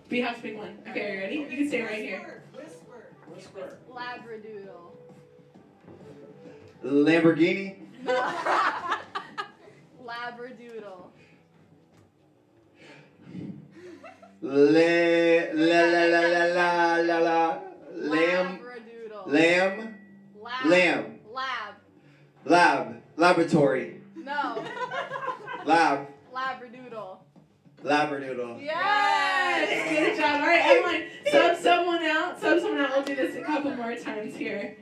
[SPEAKER 1] But you have to pick one. Okay, are you ready? You can stay right here.
[SPEAKER 3] Whisper.
[SPEAKER 8] Labradoodle.
[SPEAKER 13] Lamborghini.
[SPEAKER 8] Labradoodle.
[SPEAKER 13] Lamb. Laboratory.
[SPEAKER 8] No.
[SPEAKER 13] Labradoodle.
[SPEAKER 1] Yes! Good job. Alright, Emmeline, sub someone out. We'll do this a couple more times here.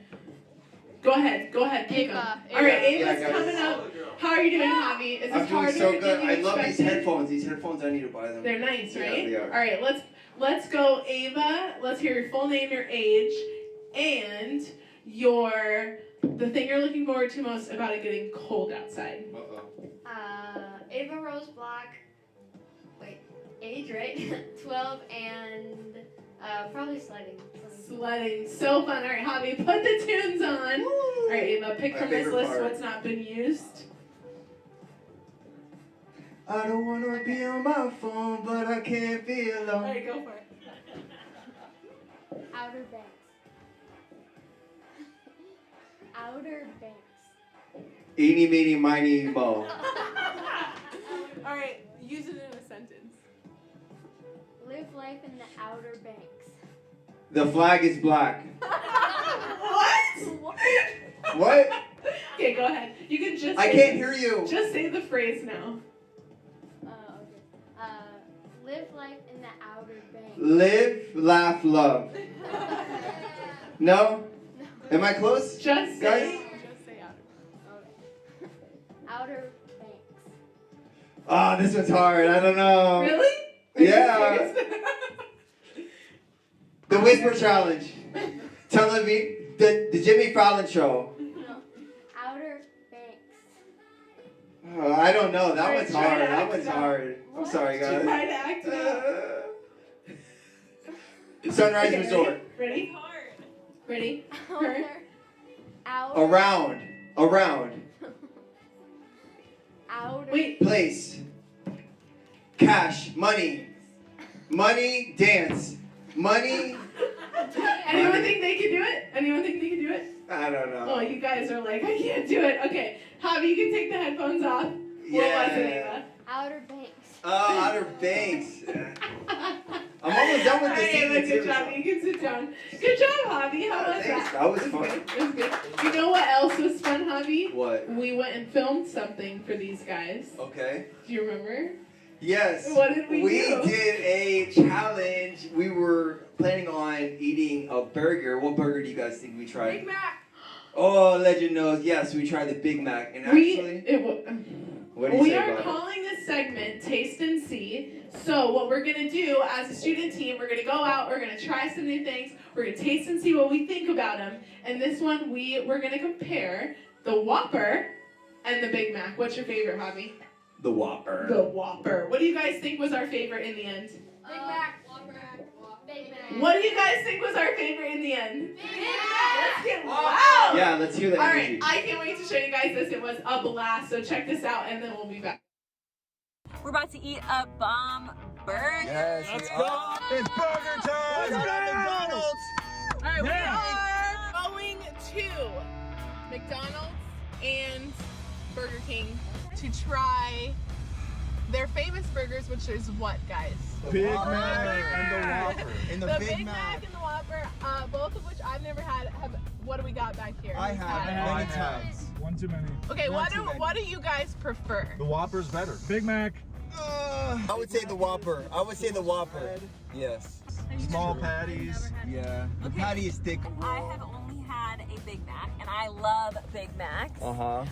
[SPEAKER 1] Go ahead. Pick 'em.
[SPEAKER 8] Ava.
[SPEAKER 1] Alright, Ava's
[SPEAKER 13] Yeah, guys.
[SPEAKER 1] coming up. How are you doing, Javi? Is
[SPEAKER 13] I'm
[SPEAKER 1] this
[SPEAKER 13] doing
[SPEAKER 1] harder
[SPEAKER 13] so
[SPEAKER 1] than
[SPEAKER 13] good.
[SPEAKER 1] you
[SPEAKER 13] I love these
[SPEAKER 1] expected?
[SPEAKER 13] headphones. These headphones, I need to buy them.
[SPEAKER 1] They're nice,
[SPEAKER 13] Yeah,
[SPEAKER 1] right?
[SPEAKER 13] they are.
[SPEAKER 1] Alright, let's go, Ava. Let's hear your full name, your age, and the thing you're looking forward to most about it getting cold outside.
[SPEAKER 12] Ava Rose Black. Wait, age, right? 12 and probably sledding.
[SPEAKER 1] Sledding. So fun. Alright, Javi, put the tunes on. Alright, Ava, pick
[SPEAKER 13] My
[SPEAKER 1] from this
[SPEAKER 13] favorite
[SPEAKER 1] list
[SPEAKER 13] part.
[SPEAKER 1] what's not been used.
[SPEAKER 13] I don't wanna be on my phone, but I can't be alone.
[SPEAKER 1] Alright, go for it.
[SPEAKER 12] Outer Banks. Outer Banks.
[SPEAKER 13] Eeny, meeny, miny, mo.
[SPEAKER 1] Alright, use it in a sentence.
[SPEAKER 12] Live life in the Outer Banks.
[SPEAKER 13] The flag is black.
[SPEAKER 1] What?
[SPEAKER 13] What?
[SPEAKER 1] Okay, go ahead. You can just
[SPEAKER 13] I can't hear you.
[SPEAKER 1] Just say the phrase now.
[SPEAKER 12] Okay. Live life in the Outer Banks.
[SPEAKER 13] Live, laugh, love. No? Am I close?
[SPEAKER 1] Just
[SPEAKER 13] Guys?
[SPEAKER 1] say outer.
[SPEAKER 12] Okay. Outer Banks.
[SPEAKER 13] Ah, this one's hard. I don't know.
[SPEAKER 1] Really? Are you
[SPEAKER 13] Yeah.
[SPEAKER 1] serious?
[SPEAKER 13] The Whisper Challenge. Television. The Jimmy Fallon Show.
[SPEAKER 12] No. Outer Banks.
[SPEAKER 13] I don't know. That
[SPEAKER 1] Alright,
[SPEAKER 13] one's
[SPEAKER 1] try to
[SPEAKER 13] hard. That
[SPEAKER 1] act
[SPEAKER 13] one's
[SPEAKER 1] it out.
[SPEAKER 13] hard. I'm sorry, guys.
[SPEAKER 1] Try to act it out.
[SPEAKER 13] Sunrise
[SPEAKER 1] Okay,
[SPEAKER 13] Resort.
[SPEAKER 1] Ready? Ready? Her.
[SPEAKER 12] Outer.
[SPEAKER 13] Around.
[SPEAKER 12] Outer.
[SPEAKER 1] Wait.
[SPEAKER 13] Place. Cash. Money. Dance. Money.
[SPEAKER 1] Anyone think they can do it? Anyone think they can do it?
[SPEAKER 13] I don't know.
[SPEAKER 1] Oh, you guys are like, I can't do it. Okay, Javi, you can take the headphones off. What was it, Eva?
[SPEAKER 12] Outer Banks.
[SPEAKER 13] Oh, Outer Banks. I'm almost done with the
[SPEAKER 1] Alright,
[SPEAKER 13] season
[SPEAKER 1] good
[SPEAKER 13] 2.
[SPEAKER 1] job. You can sit down. Good job, Javi. How was
[SPEAKER 13] Thanks.
[SPEAKER 1] that?
[SPEAKER 13] That was
[SPEAKER 1] It
[SPEAKER 13] fun.
[SPEAKER 1] good. It was good. You know what else was fun, Javi?
[SPEAKER 13] What?
[SPEAKER 1] We went and filmed something for these guys.
[SPEAKER 13] Okay.
[SPEAKER 1] Do you remember?
[SPEAKER 13] Yes.
[SPEAKER 1] What did we do?
[SPEAKER 13] We did a challenge. We were planning on eating a burger. What burger do you guys think we tried?
[SPEAKER 1] Big Mac.
[SPEAKER 13] Oh, legend knows. Yes, we tried the Big Mac. And actually, what do you
[SPEAKER 1] We
[SPEAKER 13] say
[SPEAKER 1] are
[SPEAKER 13] about it?
[SPEAKER 1] calling this segment Taste and See. So what we're going to do as a student team, we're going to go out, we're going to try some new things, we're going to taste and see what we think about them. And this one, we're going to compare the Whopper and the Big Mac. What's your favorite, Javi?
[SPEAKER 13] The Whopper.
[SPEAKER 1] The Whopper. What do you guys think was our favorite in the end?
[SPEAKER 12] Big Mac. Big Mac.
[SPEAKER 1] What do you guys think was our favorite in the end?
[SPEAKER 12] Big Mac.
[SPEAKER 1] Let's get loud.
[SPEAKER 13] Yeah, let's hear that.
[SPEAKER 1] All right, I can't wait to show you guys this. It was a blast. So check this out, and then we'll be back.
[SPEAKER 14] We're about to eat a bomb burger.
[SPEAKER 13] Yes,
[SPEAKER 14] let's
[SPEAKER 13] go.
[SPEAKER 15] It's burger time.
[SPEAKER 14] Let's go.
[SPEAKER 15] McDonald's.
[SPEAKER 1] All right, we are going to McDonald's and Burger King to try their famous burgers, which is what, guys?
[SPEAKER 15] Big Mac and the Whopper.
[SPEAKER 1] And the Big Mac and the Whopper, both of which I've never had. What do we got back here?
[SPEAKER 15] I have many times. One too many.
[SPEAKER 1] Okay, what do you guys prefer?
[SPEAKER 15] The Whopper's better. Big Mac.
[SPEAKER 13] I would say the Whopper. Yes.
[SPEAKER 15] Small patties.
[SPEAKER 13] Yeah. The patty is thick.
[SPEAKER 14] I have only had a Big Mac, and I love Big Macs.
[SPEAKER 13] Uh-huh.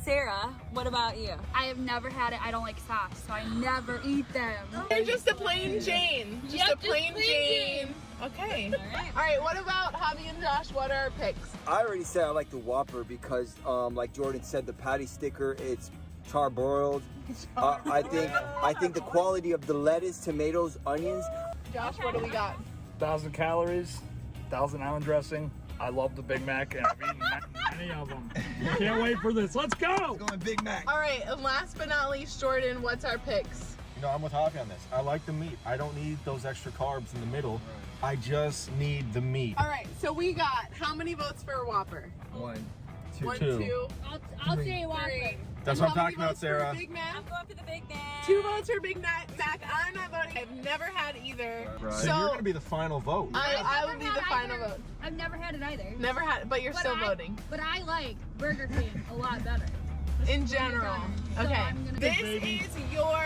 [SPEAKER 14] Sarah, what about you?
[SPEAKER 12] I have never had it. I don't like sauce, so I never eat them.
[SPEAKER 1] You're just a plain Jane. Just a plain Jane. Okay. All right, what about Javi and Josh? What are our picks?
[SPEAKER 16] I already said I like the Whopper because, like Jordan said, the patty sticker, it's charbroiled. I think the quality of the lettuce, tomatoes, onions.
[SPEAKER 1] Josh, what do we got?
[SPEAKER 10] 1,000 calories, 1,000 island dressing. I love the Big Mac, and I've eaten many of them. Can't wait for this. Let's go!
[SPEAKER 15] Going Big Mac.
[SPEAKER 1] All right, and last but not least, Jordan, what's our picks?
[SPEAKER 15] You know, I'm with Javi on this. I like the meat. I don't need those extra carbs in the middle. I just need the meat.
[SPEAKER 1] All right, so we got how many votes for a Whopper?
[SPEAKER 15] 1,
[SPEAKER 1] 1,
[SPEAKER 15] 2.
[SPEAKER 1] 2.
[SPEAKER 12] I'll say Whopper.
[SPEAKER 15] That's
[SPEAKER 1] And
[SPEAKER 15] what I'm
[SPEAKER 1] how
[SPEAKER 15] talking
[SPEAKER 1] many
[SPEAKER 15] about,
[SPEAKER 1] votes for
[SPEAKER 15] Sarah.
[SPEAKER 1] Big Mac?
[SPEAKER 14] I'm going for the Big Mac.
[SPEAKER 1] 2 votes for Big Mac. I'm not voting. I've never had either.
[SPEAKER 15] Right.
[SPEAKER 1] So
[SPEAKER 15] So you're gonna be the final vote.
[SPEAKER 1] I will be the final vote.
[SPEAKER 12] I've never had it either.
[SPEAKER 1] Never had it, but you're still voting.
[SPEAKER 12] But I like Burger King a lot better.
[SPEAKER 1] In general.
[SPEAKER 12] So
[SPEAKER 1] Okay.
[SPEAKER 12] I'm gonna
[SPEAKER 1] This is your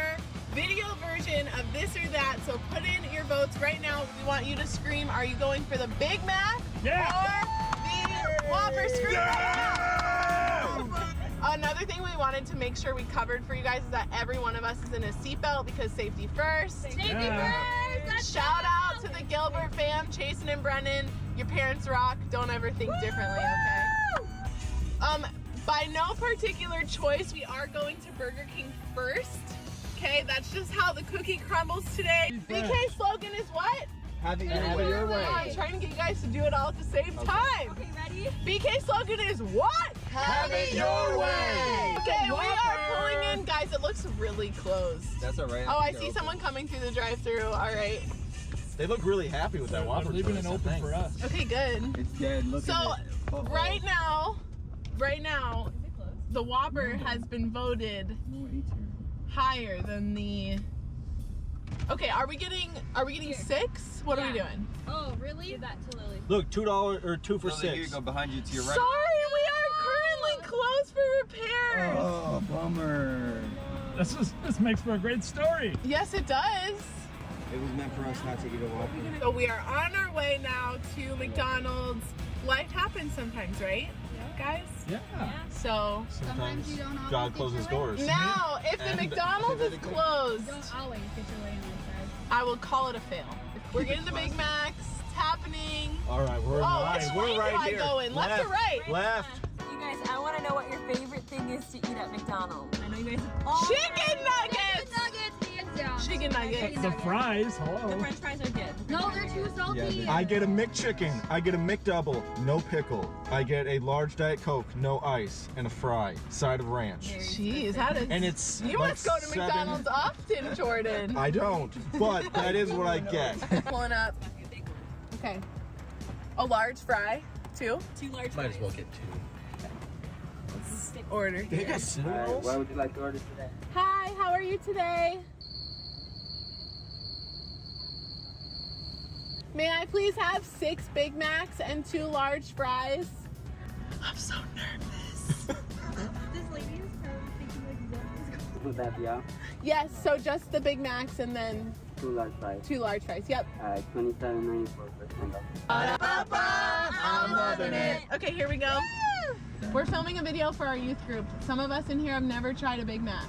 [SPEAKER 1] video version of this or that. So put in your votes right now. We want you to scream, are you going for the Big Mac?
[SPEAKER 10] Yeah.
[SPEAKER 1] Or the Whopper? Scream right now. Another thing we wanted to make sure we covered for you guys is that every one of us is in a seatbelt because safety first.
[SPEAKER 12] Safety first!
[SPEAKER 1] Shout out to the Gilbert fam, Chasen and Brennan. Your parents rock. Don't ever think differently, okay? By no particular choice, we are going to Burger King first. Okay, that's just how the cookie crumbles today. BK slogan is what?
[SPEAKER 15] Have it your way.
[SPEAKER 1] I'm trying to get you guys to do it all at the same time.
[SPEAKER 12] Okay, ready?
[SPEAKER 1] BK slogan is what?
[SPEAKER 15] Have it your way.
[SPEAKER 1] Okay, we are pulling in. Guys, it looks really closed.
[SPEAKER 13] That's all right.
[SPEAKER 1] Oh, I see someone coming through the drive-thru. All right.
[SPEAKER 15] They look really happy with that Whopper.
[SPEAKER 10] They're leaving it open for us.
[SPEAKER 1] Okay, good.
[SPEAKER 13] It's dead. Look
[SPEAKER 1] So,
[SPEAKER 13] at it.
[SPEAKER 1] right now, the Whopper has been voted higher than the. Okay, are we getting 6? What are we doing?
[SPEAKER 12] Oh, really?
[SPEAKER 14] Give that to Lily.
[SPEAKER 15] Look, $2 or 2 for
[SPEAKER 13] Lily,
[SPEAKER 15] 6.
[SPEAKER 13] Here you go, behind you to your right.
[SPEAKER 1] Sorry, we are currently closed for repairs.
[SPEAKER 13] Oh, bummer.
[SPEAKER 10] This makes for a great story.
[SPEAKER 1] Yes, it does.
[SPEAKER 13] It was meant for us not to get a Whopper.
[SPEAKER 1] So we are on our way now to McDonald's. Life happens sometimes, right, guys?
[SPEAKER 15] Yeah.
[SPEAKER 1] So
[SPEAKER 12] Sometimes you don't always
[SPEAKER 15] God
[SPEAKER 12] get
[SPEAKER 15] closes
[SPEAKER 12] your
[SPEAKER 15] doors.
[SPEAKER 1] now, if the
[SPEAKER 15] And-
[SPEAKER 1] McDonald's is closed,
[SPEAKER 12] Don't always get your way on the side.
[SPEAKER 1] I will call it a fail. We're getting the Big Macs. It's happening.
[SPEAKER 15] All right, we're in
[SPEAKER 1] Oh,
[SPEAKER 15] line.
[SPEAKER 1] which
[SPEAKER 15] We're
[SPEAKER 1] lane
[SPEAKER 15] right
[SPEAKER 1] do I
[SPEAKER 15] here.
[SPEAKER 1] go in? Left or right?
[SPEAKER 15] Left.
[SPEAKER 14] You guys, I want to know what your favorite thing is to eat at McDonald's. I know want you guys
[SPEAKER 1] Chicken nuggets!
[SPEAKER 14] Hands down.
[SPEAKER 1] Chicken nuggets.
[SPEAKER 10] The fries, hello.
[SPEAKER 14] The french fries are good. No, they're too salty.
[SPEAKER 15] I get a McChicken. I get a McDouble, no pickle. I get a large Diet Coke, no ice, and a fry, side of ranch.
[SPEAKER 1] Jeez, how does...
[SPEAKER 15] And it's
[SPEAKER 1] You
[SPEAKER 15] like
[SPEAKER 1] must go to McDonald's often, Jordan.
[SPEAKER 15] I don't, but that is what I get.
[SPEAKER 1] Pulling up. Okay. A large fry, 2.
[SPEAKER 14] 2 large
[SPEAKER 2] Might as well get 2.
[SPEAKER 1] Let's order
[SPEAKER 15] They
[SPEAKER 1] here.
[SPEAKER 15] got cinnamon rolls?
[SPEAKER 16] What would you like to order today?
[SPEAKER 1] Hi, how are you today? May I please have 6 Big Macs and 2 large fries? I'm so nervous.
[SPEAKER 14] This lady is probably thinking like
[SPEAKER 16] Would that be out?
[SPEAKER 1] Yes, so just the Big Macs and then
[SPEAKER 16] 2 large fries.
[SPEAKER 1] 2 large fries. Yep.
[SPEAKER 16] $27.94 per stand-up.
[SPEAKER 1] I'm loving it. Okay, here we go. We're filming a video for our youth group. Some of us in here have never tried a Big Mac.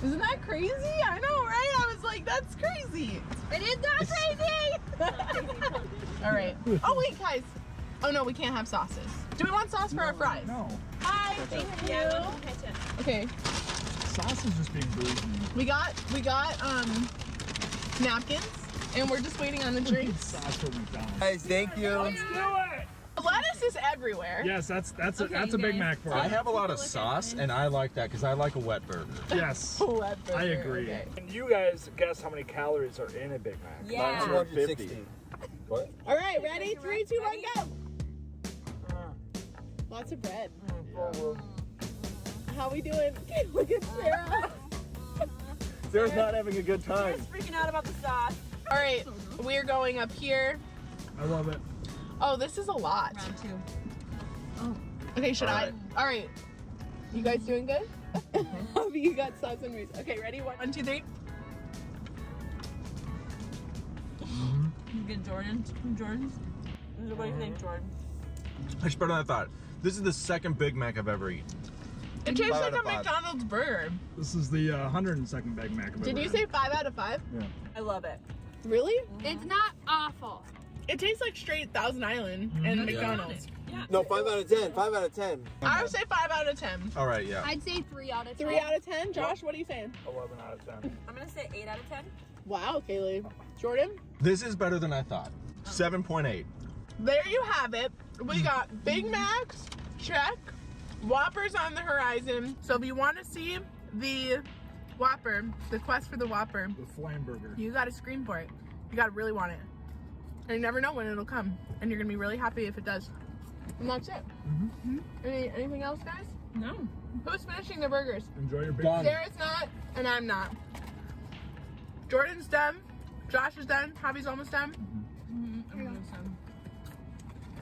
[SPEAKER 1] Isn't that crazy? I know, right? I was like, that's crazy. It is not crazy. All right. Oh, wait, guys. Oh, no, we can't have sauces. Do we want sauce for our fries?
[SPEAKER 10] No.
[SPEAKER 1] Hi, thank you. Okay.
[SPEAKER 10] Sauce is just being bougie.
[SPEAKER 1] We got napkins, and we're just waiting on the drinks.
[SPEAKER 10] Sauce for McDonald's.
[SPEAKER 16] Guys, thank you.
[SPEAKER 1] Let's do it. Lettuce is everywhere.
[SPEAKER 10] Yes, that's a Big Mac for
[SPEAKER 15] I
[SPEAKER 10] us.
[SPEAKER 15] have a lot of sauce, and I like that because I like a wet burger.
[SPEAKER 10] Yes,
[SPEAKER 1] Wet burger,
[SPEAKER 10] I agree.
[SPEAKER 1] okay.
[SPEAKER 10] And you guys guess how many calories are in a Big Mac?
[SPEAKER 14] Yeah.
[SPEAKER 15] 250. What?
[SPEAKER 1] All right, ready? 3, 2, 1, go. Lots of bread. How we doing? Look at Sarah.
[SPEAKER 15] Sarah's not having a good time.
[SPEAKER 14] freaking out about the sauce.
[SPEAKER 1] All right, we're going up here.
[SPEAKER 10] I love it.
[SPEAKER 1] Oh, this is a lot.
[SPEAKER 14] Round 2.
[SPEAKER 1] Okay, should
[SPEAKER 15] All
[SPEAKER 1] I?
[SPEAKER 15] right.
[SPEAKER 1] All right. You guys doing good? You got sauce and rice. Okay, ready? 1, 2, 3.
[SPEAKER 14] You get Jordan's? What do you think, Jordan?
[SPEAKER 15] It's better than I thought. This is the second Big Mac I've ever eaten.
[SPEAKER 1] It tastes
[SPEAKER 15] 5
[SPEAKER 1] like
[SPEAKER 15] out
[SPEAKER 1] a
[SPEAKER 15] of 5.
[SPEAKER 1] McDonald's burger.
[SPEAKER 10] This is the 102nd Big Mac. I've
[SPEAKER 1] Did
[SPEAKER 10] ever
[SPEAKER 1] you
[SPEAKER 10] had.
[SPEAKER 1] say 5 out of 5?
[SPEAKER 10] Yeah.
[SPEAKER 14] I love it.
[SPEAKER 1] Really?
[SPEAKER 12] It's not awful.
[SPEAKER 1] It tastes like straight Thousand Island and McDonald's.
[SPEAKER 14] Yeah.
[SPEAKER 16] No, 5 out of 10. 5 out of 10.
[SPEAKER 1] I would say 5 out of 10.
[SPEAKER 15] All right, yeah.
[SPEAKER 12] I'd say 3 out of 10.
[SPEAKER 1] 3 out of 10? Josh, what are you saying?
[SPEAKER 10] 11 out of 10.
[SPEAKER 14] I'm gonna say 8 out of 10.
[SPEAKER 1] Wow, Kaylee. Jordan?
[SPEAKER 15] This is better than I thought. 7.8.
[SPEAKER 1] There you have it. We got Big Macs, check. Whoppers on the horizon. So if you want to see the Whopper, the quest for the Whopper,
[SPEAKER 10] The Flame Burger.
[SPEAKER 1] you got to scream for it. You got to really want it. And you never know when it'll come. And you're going to be really happy if it does. And that's it. Anything else, guys?
[SPEAKER 14] No.
[SPEAKER 1] Who's finishing the burgers?
[SPEAKER 10] Enjoy your Big
[SPEAKER 15] Done.
[SPEAKER 10] Mac.
[SPEAKER 1] Sarah's not, and I'm not. Jordan's done. Josh is done. Javi's almost done.
[SPEAKER 14] I'm almost done.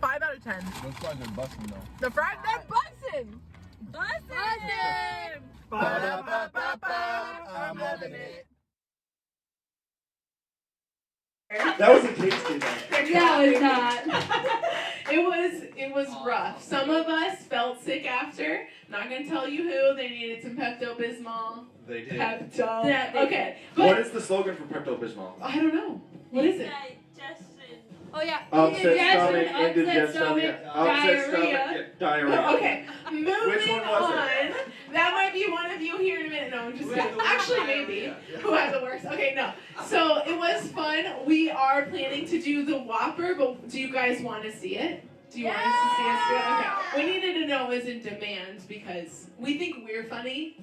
[SPEAKER 1] 5 out of 10.
[SPEAKER 15] Those fries are busting though.
[SPEAKER 1] The fries, they're bussin'.
[SPEAKER 14] Bussin'!
[SPEAKER 1] I'm loving it.
[SPEAKER 17] That was a tasty night.
[SPEAKER 1] No, it's not. It was rough. Some of us felt sick after. Not gonna tell you who. They needed some Pepto-Bismol.
[SPEAKER 17] They did.
[SPEAKER 1] Pepto.
[SPEAKER 12] Yeah, they
[SPEAKER 1] Okay. But
[SPEAKER 17] What is the slogan for Pepto-Bismol?
[SPEAKER 1] I don't know. What is it?
[SPEAKER 12] Oh yeah.
[SPEAKER 17] Upset
[SPEAKER 12] Indigestion,
[SPEAKER 17] stomach, indigestion,
[SPEAKER 12] stomach,
[SPEAKER 17] upset
[SPEAKER 12] diarrhea.
[SPEAKER 17] stomach, diarrhea.
[SPEAKER 1] Okay, moving
[SPEAKER 17] Which one was it?
[SPEAKER 1] on. That might be one of you here in a minute. No, I'm just kidding. Actually, maybe. Who had the worst? Okay, no. So it was fun. We are planning to do the Whopper, but do you guys want to see it? Do you want us to see us do it? Okay. We needed to know is in demand because we think we're funny.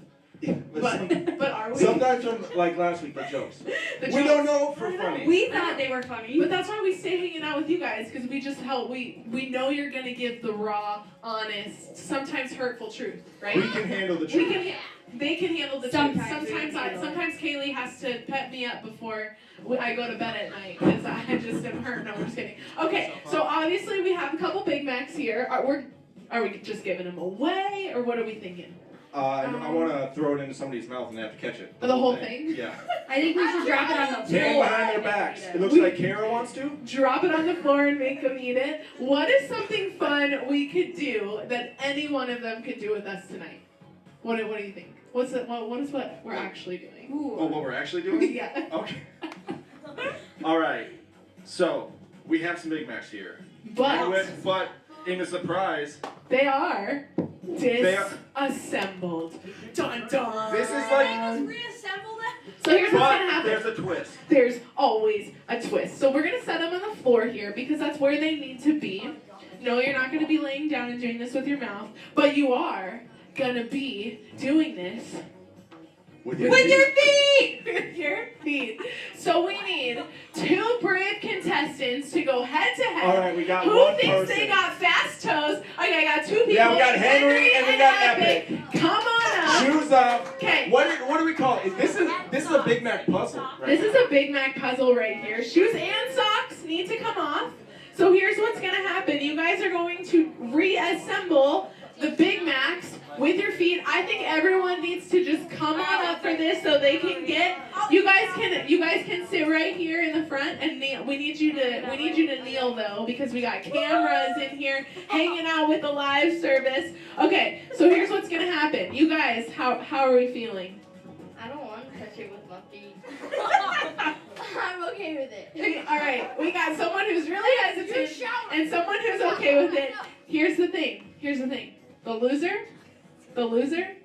[SPEAKER 1] But are we?
[SPEAKER 17] Sometimes from like last week, the jokes.
[SPEAKER 1] The
[SPEAKER 17] We
[SPEAKER 1] jokes.
[SPEAKER 17] don't know if we're funny.
[SPEAKER 12] We thought they were funny.
[SPEAKER 1] But that's why we stay hanging out with you guys, because we just help. We know you're gonna give the raw, honest, sometimes hurtful truth, right?
[SPEAKER 17] We can handle the
[SPEAKER 1] We
[SPEAKER 17] truth.
[SPEAKER 1] can. They can handle the
[SPEAKER 12] Sometimes
[SPEAKER 1] truth.
[SPEAKER 12] we can handle it.
[SPEAKER 1] Sometimes Kaylee has to pep me up before I go to bed at night because I just am hurt. No, we're just kidding. Okay, so obviously we have a couple Big Macs here. Are we just giving them away, or what are we thinking?
[SPEAKER 17] I want to throw it into somebody's mouth and they have to catch it.
[SPEAKER 1] The whole thing?
[SPEAKER 17] Yeah.
[SPEAKER 12] I think we should drop it on the
[SPEAKER 17] Hang
[SPEAKER 12] floor.
[SPEAKER 17] behind their backs. It looks like Kara wants to.
[SPEAKER 1] Drop it on the floor and make them eat it. What is something fun we could do that any one of them could do with us tonight? What do you think? What is what we're actually doing?
[SPEAKER 17] Oh, what we're actually doing?
[SPEAKER 1] Yeah.
[SPEAKER 17] Okay. All right. So we have some Big Macs here.
[SPEAKER 1] But
[SPEAKER 17] in a surprise,
[SPEAKER 1] they are Disassembled. Dun dun.
[SPEAKER 17] This is like.
[SPEAKER 1] So here's what's gonna happen.
[SPEAKER 17] There's a twist.
[SPEAKER 1] There's always a twist. So we're gonna set them on the floor here because that's where they need to be. No, you're not gonna be laying down and doing this with your mouth, but you are gonna be doing this
[SPEAKER 17] with
[SPEAKER 1] your feet. With your feet. So we need 2 brave contestants to go head to head.
[SPEAKER 17] All right, we got
[SPEAKER 1] Who
[SPEAKER 17] one
[SPEAKER 1] thinks
[SPEAKER 17] person.
[SPEAKER 1] they got fast toes? Okay, I got 2 people.
[SPEAKER 17] Yeah, we got Henry and we got Epic.
[SPEAKER 1] Come on up.
[SPEAKER 17] Shoes up.
[SPEAKER 1] Okay.
[SPEAKER 17] What do we call it? This is a Big Mac puzzle. Right
[SPEAKER 1] This is a Big Mac puzzle right here. Shoes and socks need to come off. So here's what's gonna happen. You guys are going to reassemble the Big Macs with your feet. I think everyone needs to just come on up for this so they can get. You guys can sit right here in the front and kneel. We need you to kneel though because we got cameras in here hanging out with the live service. Okay, so here's what's gonna happen. You guys, how are we feeling?
[SPEAKER 12] I don't want to touch it with my feet. I'm okay with it.
[SPEAKER 1] Okay, all right, we got someone who's really hesitant and someone who's okay with it. Here's the thing. The loser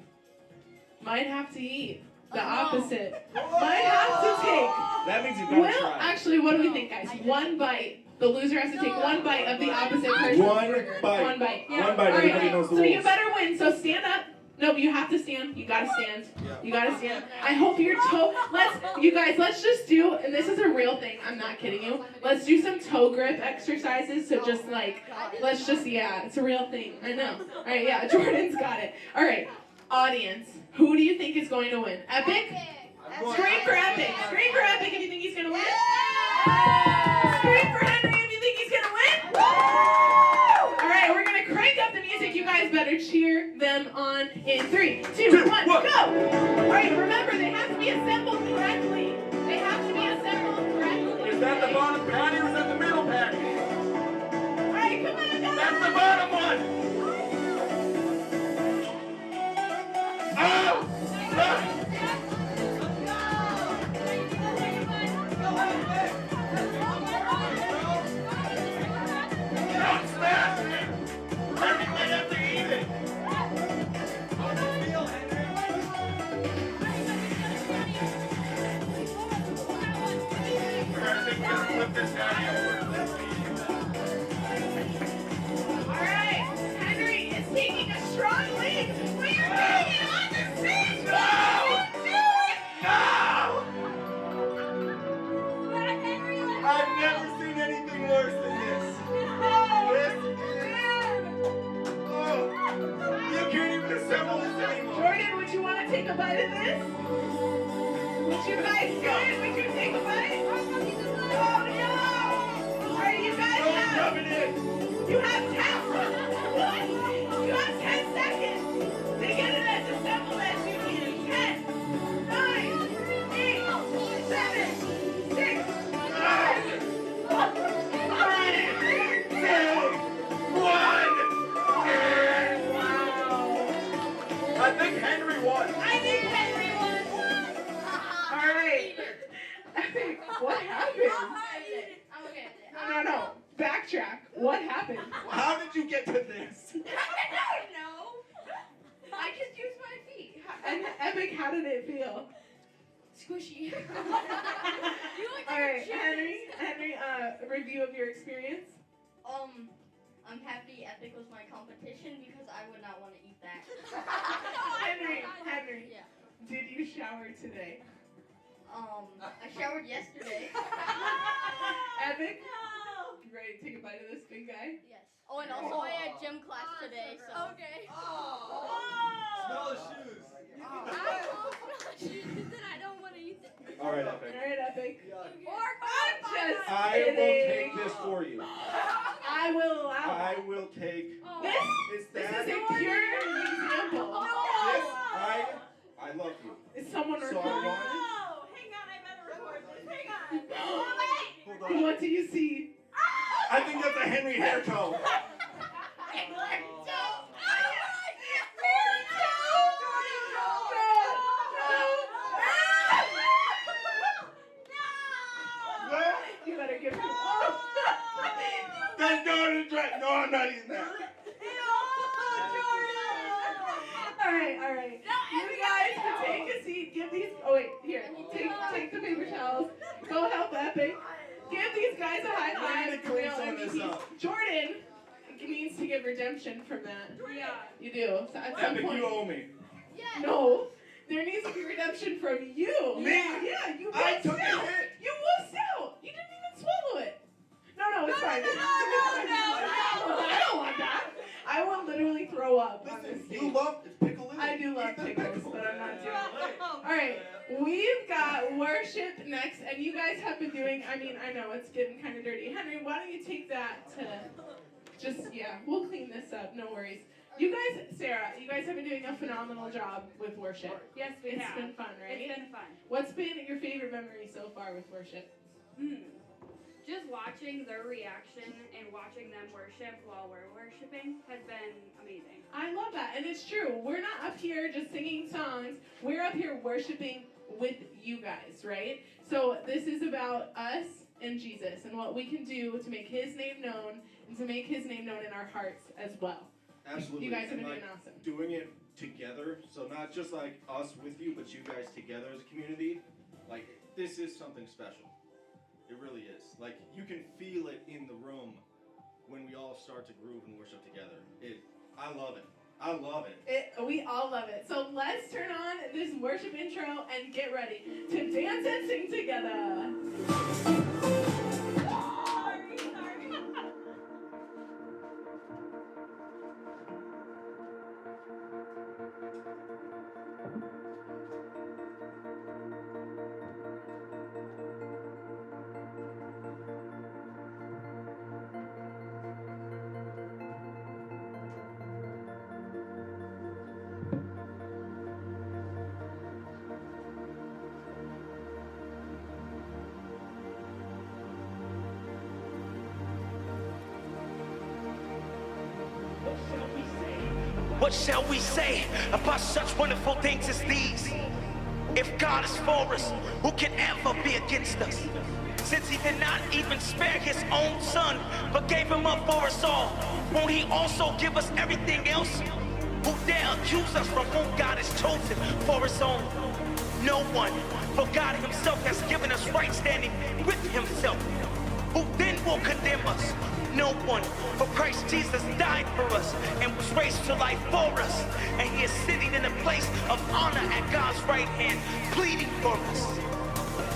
[SPEAKER 1] might have to eat. The opposite. Might have to take.
[SPEAKER 17] That means you gotta
[SPEAKER 1] Well,
[SPEAKER 17] try.
[SPEAKER 1] actually, what do we think, guys? 1 bite. The loser has to take 1 bite of the opposite person's
[SPEAKER 17] One
[SPEAKER 1] burger.
[SPEAKER 17] bite.
[SPEAKER 1] 1 bite.
[SPEAKER 17] One bite,
[SPEAKER 1] All right,
[SPEAKER 17] everybody knows the
[SPEAKER 1] so you
[SPEAKER 17] rules.
[SPEAKER 1] better win. So stand up. No, you have to stand. You gotta stand. You gotta stand. I hope your toe. Let's just do. And this is a real thing. I'm not kidding you. Let's do some toe grip exercises. So just it's a real thing. I know. All right, yeah. Jordan's got it. All right, audience. Who do you think is going to win? Epic. Scream for Epic. Scream for Epic if you think he's gonna win. Scream for Henry if you think he's gonna win. All right, we're gonna crank up the music. You guys better cheer them on in 3, 2, 1, go! All right, remember they have to be assembled correctly. They have to be assembled correctly.
[SPEAKER 17] Is that the bottom patty or is that the middle patty?
[SPEAKER 1] All right, come on, guys.
[SPEAKER 17] That's the bottom one. Oh! Don't smash it! Everybody have to eat it! We're gonna think we're gonna flip this patty over.
[SPEAKER 1] All right, Henry is taking a strong lead. We are getting it on the stage.
[SPEAKER 17] No! I've never seen anything worse than this. You can't even assemble this anymore.
[SPEAKER 1] Jordan, would you want to take a bite of this? Would you guys do it? Would you take a bite? Oh no! All right, you guys
[SPEAKER 17] Rub it in.
[SPEAKER 1] You have 10 seconds to get it as assembled as you can. 10, 9, 8, 7, 6, 5, 4, 3, 2,
[SPEAKER 17] 1. I think Henry won.
[SPEAKER 1] All right. What happened?
[SPEAKER 12] I'm okay with it.
[SPEAKER 1] No. Backtrack. What happened?
[SPEAKER 17] How did you get to this?
[SPEAKER 12] I don't know. I just used my feet.
[SPEAKER 1] And Epic, how did it feel?
[SPEAKER 12] Squishy.
[SPEAKER 1] All right, Henry, review of your experience.
[SPEAKER 12] I'm happy Epic was my competition because I would not want to eat that.
[SPEAKER 1] Henry,
[SPEAKER 12] Yeah.
[SPEAKER 1] did you shower today?
[SPEAKER 12] I showered yesterday.
[SPEAKER 1] Epic, you ready to take a bite of this big guy?
[SPEAKER 12] Yes. Oh, and also I had gym class today, so. Okay.
[SPEAKER 17] Smell the shoes.
[SPEAKER 12] I will not shoes because I don't want to eat them.
[SPEAKER 17] All right, Epic.
[SPEAKER 1] Just
[SPEAKER 17] I will
[SPEAKER 1] kidding.
[SPEAKER 17] take this for you.
[SPEAKER 1] I will allow
[SPEAKER 17] I will take
[SPEAKER 1] this.
[SPEAKER 17] This
[SPEAKER 1] This is a pure example.
[SPEAKER 17] This, I love you.
[SPEAKER 1] Is someone
[SPEAKER 17] So I
[SPEAKER 1] recording?
[SPEAKER 17] want. Hold on.
[SPEAKER 1] What do you see?
[SPEAKER 17] I think that's a Henry hair toe.
[SPEAKER 1] Go help Epic. Give these guys a high five for real MVPs. Jordan needs to give redemption from that.
[SPEAKER 8] Yeah.
[SPEAKER 1] You do. So at some
[SPEAKER 17] Epic,
[SPEAKER 1] point.
[SPEAKER 17] you owe me.
[SPEAKER 8] Yeah.
[SPEAKER 1] No. There needs to be redemption from you.
[SPEAKER 17] Me?
[SPEAKER 1] Yeah, you
[SPEAKER 17] I
[SPEAKER 1] wussed
[SPEAKER 17] took a
[SPEAKER 1] out.
[SPEAKER 17] hit.
[SPEAKER 1] You wussed out. You didn't even swallow it. No, it's fine.
[SPEAKER 8] No.
[SPEAKER 1] I don't want that. I will literally throw up on this
[SPEAKER 17] You
[SPEAKER 1] stage.
[SPEAKER 17] love pickle Lily.
[SPEAKER 1] I do love pickles, but I'm not doing it. Alright, we've got worship next, and you guys have been doing, I know it's getting kind of dirty. Henry, why don't you take that to we'll clean this up, no worries. You guys, Sarah, you guys have been doing a phenomenal job with worship.
[SPEAKER 8] Yes, we have.
[SPEAKER 1] It's been fun, right?
[SPEAKER 8] It's been fun.
[SPEAKER 1] What's been your favorite memory so far with worship?
[SPEAKER 8] Just watching their reaction and watching them worship while we're worshiping has been amazing.
[SPEAKER 1] I love that, and it's true. We're not up here just singing songs. We're up here worshiping with you guys, right? So this is about us and Jesus and what we can do to make his name known and to make his name known in our hearts as well.
[SPEAKER 18] Absolutely.
[SPEAKER 1] You guys have been
[SPEAKER 18] And,
[SPEAKER 1] doing awesome.
[SPEAKER 18] Doing it together, so not just like us with you, but you guys together as a community, like this is something special. It really is. Like you can feel it in the room when we all start to groove and worship together. I love it. I love it.
[SPEAKER 1] We all love it. So let's turn on this worship intro and get ready to dance and sing together.
[SPEAKER 19] What shall we say about such wonderful things as these? If God is for us, who can ever be against us? Since he did not even spare his own son, but gave him up for us all, won't he also give us everything else? Who dare accuse us from whom God has chosen for his own? No one, for God himself has given us right standing with himself. Who then will condemn us? No one, for Christ Jesus died for us and was raised to life for us, and he is sitting in a place of honor at God's right hand, pleading for us.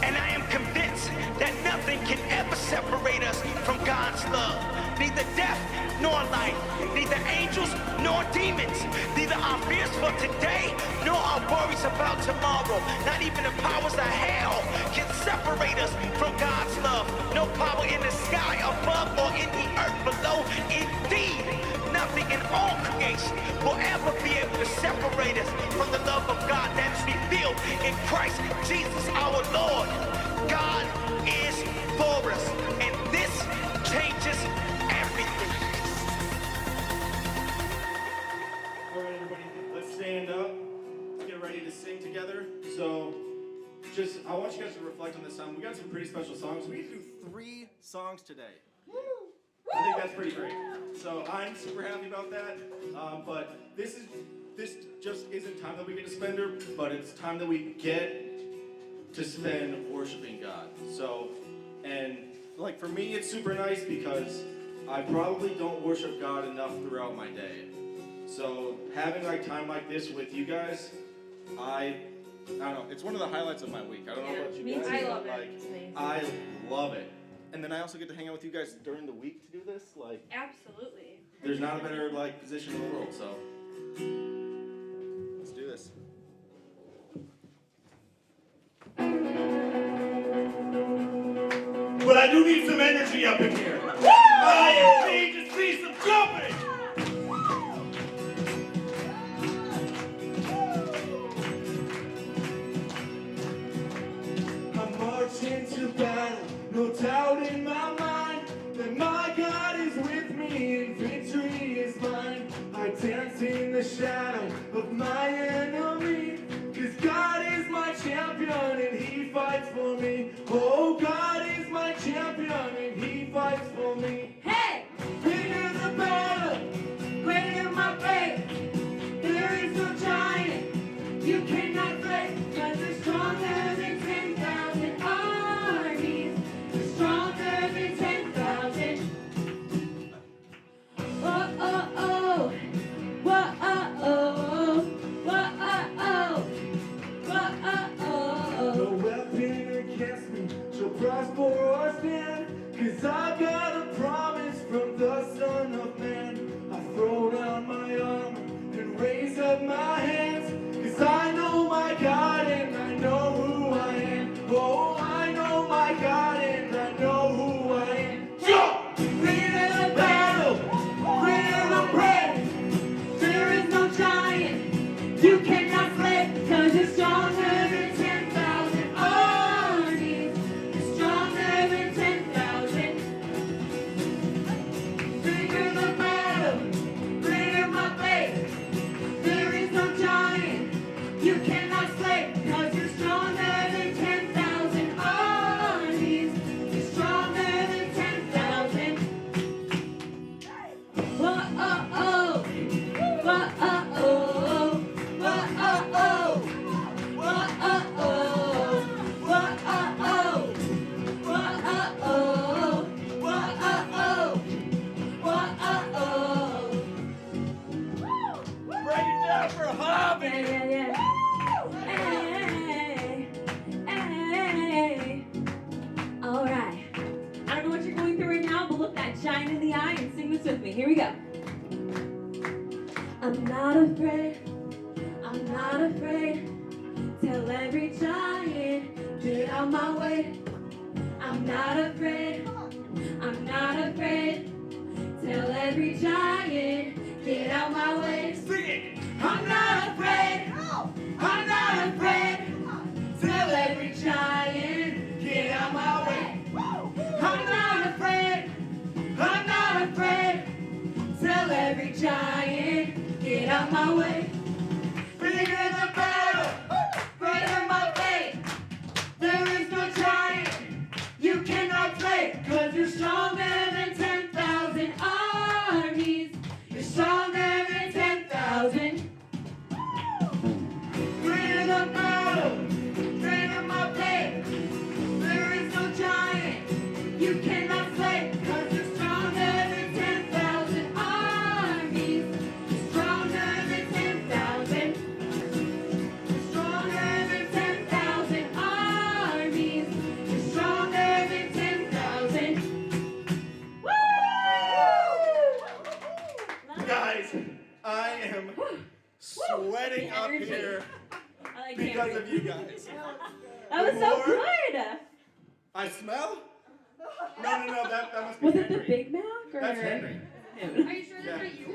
[SPEAKER 19] And I am convinced that nothing can ever separate us from God's love. Neither death nor life, neither angels nor demons, neither our fears for today nor our worries about tomorrow. Not even the powers of hell can separate us from God's love. No power in the sky above or in the earth below. Indeed, nothing in all creation will ever be able to separate us from the love of God that is revealed in Christ Jesus our Lord. God is for us, and this changes everything.
[SPEAKER 18] All right, everybody, let's stand up. Let's get ready to sing together. So, I want you guys to reflect on this song. We got some pretty special songs. We get to do 3 songs today. I think that's pretty great. So I'm super happy about that. But this just isn't time that we get to spend her, but it's time that we get to spend worshiping God. So, and like for me, it's super nice because I probably don't worship God enough throughout my day. So having like time like this with you guys, I don't know. It's one of the highlights of my week. I don't know about you guys.
[SPEAKER 8] I love
[SPEAKER 18] but,
[SPEAKER 8] it. It's amazing.
[SPEAKER 18] I love it. And then I also get to hang out with you guys during the week to do this. Like,
[SPEAKER 8] Absolutely.
[SPEAKER 18] there's not a better like position in the world. So let's do this.
[SPEAKER 17] But I do need some energy up in here. I need to see some jumping.
[SPEAKER 6] I'm marching to battle, no doubt in my mind that my God is with me and victory is mine. I dance in the shadow of my enemy, 'cause God is my champion and he fights for me. Oh, God is my champion and he fights for me.
[SPEAKER 8] Hey!
[SPEAKER 17] You cannot slay, cause you're stronger than 10,000 armies. You're stronger than 10,000. Bigger the battle, greater my faith. There is no giant you cannot slay, cause you're stronger than 10,000 armies. You're stronger than 10,000. Whoa-oh-oh, whoa-oh-oh, whoa-oh-oh, whoa-oh-oh, whoa-oh-oh, whoa-oh-oh, whoa-oh-oh, whoa-oh-oh.
[SPEAKER 9] Break it down for a hobby.
[SPEAKER 17] Yeah. Hey. All right. I don't know what you're going through right now, but look that giant in the eye and sing this with me. Here we go. I'm not afraid. I'm not afraid. Tell every giant, get out my way. I'm not afraid. I'm not afraid. Tell every giant, get out my way.
[SPEAKER 9] Sing it.
[SPEAKER 17] I'm not afraid. I'm not afraid. Tell every giant, get out my way. I'm not afraid. I'm not afraid. Tell every giant, get out my way. Bigger the battle, greater my faith. There is no giant you cannot play, cause you're stronger than 10,000 armies. You're stronger than 10,000. Greater the battle, greater my faith. There is no giant you cannot slay, cause you're stronger than 10,000 armies. You're stronger than 10,000. You're stronger than 10,000 armies. You're stronger than 10,000. Woo!
[SPEAKER 18] Guys, I am sweating up here because of you guys.
[SPEAKER 17] That was so good.
[SPEAKER 18] I smell? No, that must be
[SPEAKER 17] Was it
[SPEAKER 18] Henry.
[SPEAKER 17] the Big Mac or?
[SPEAKER 18] That's Henry.
[SPEAKER 12] Are you sure
[SPEAKER 18] Yeah.
[SPEAKER 12] that's not you?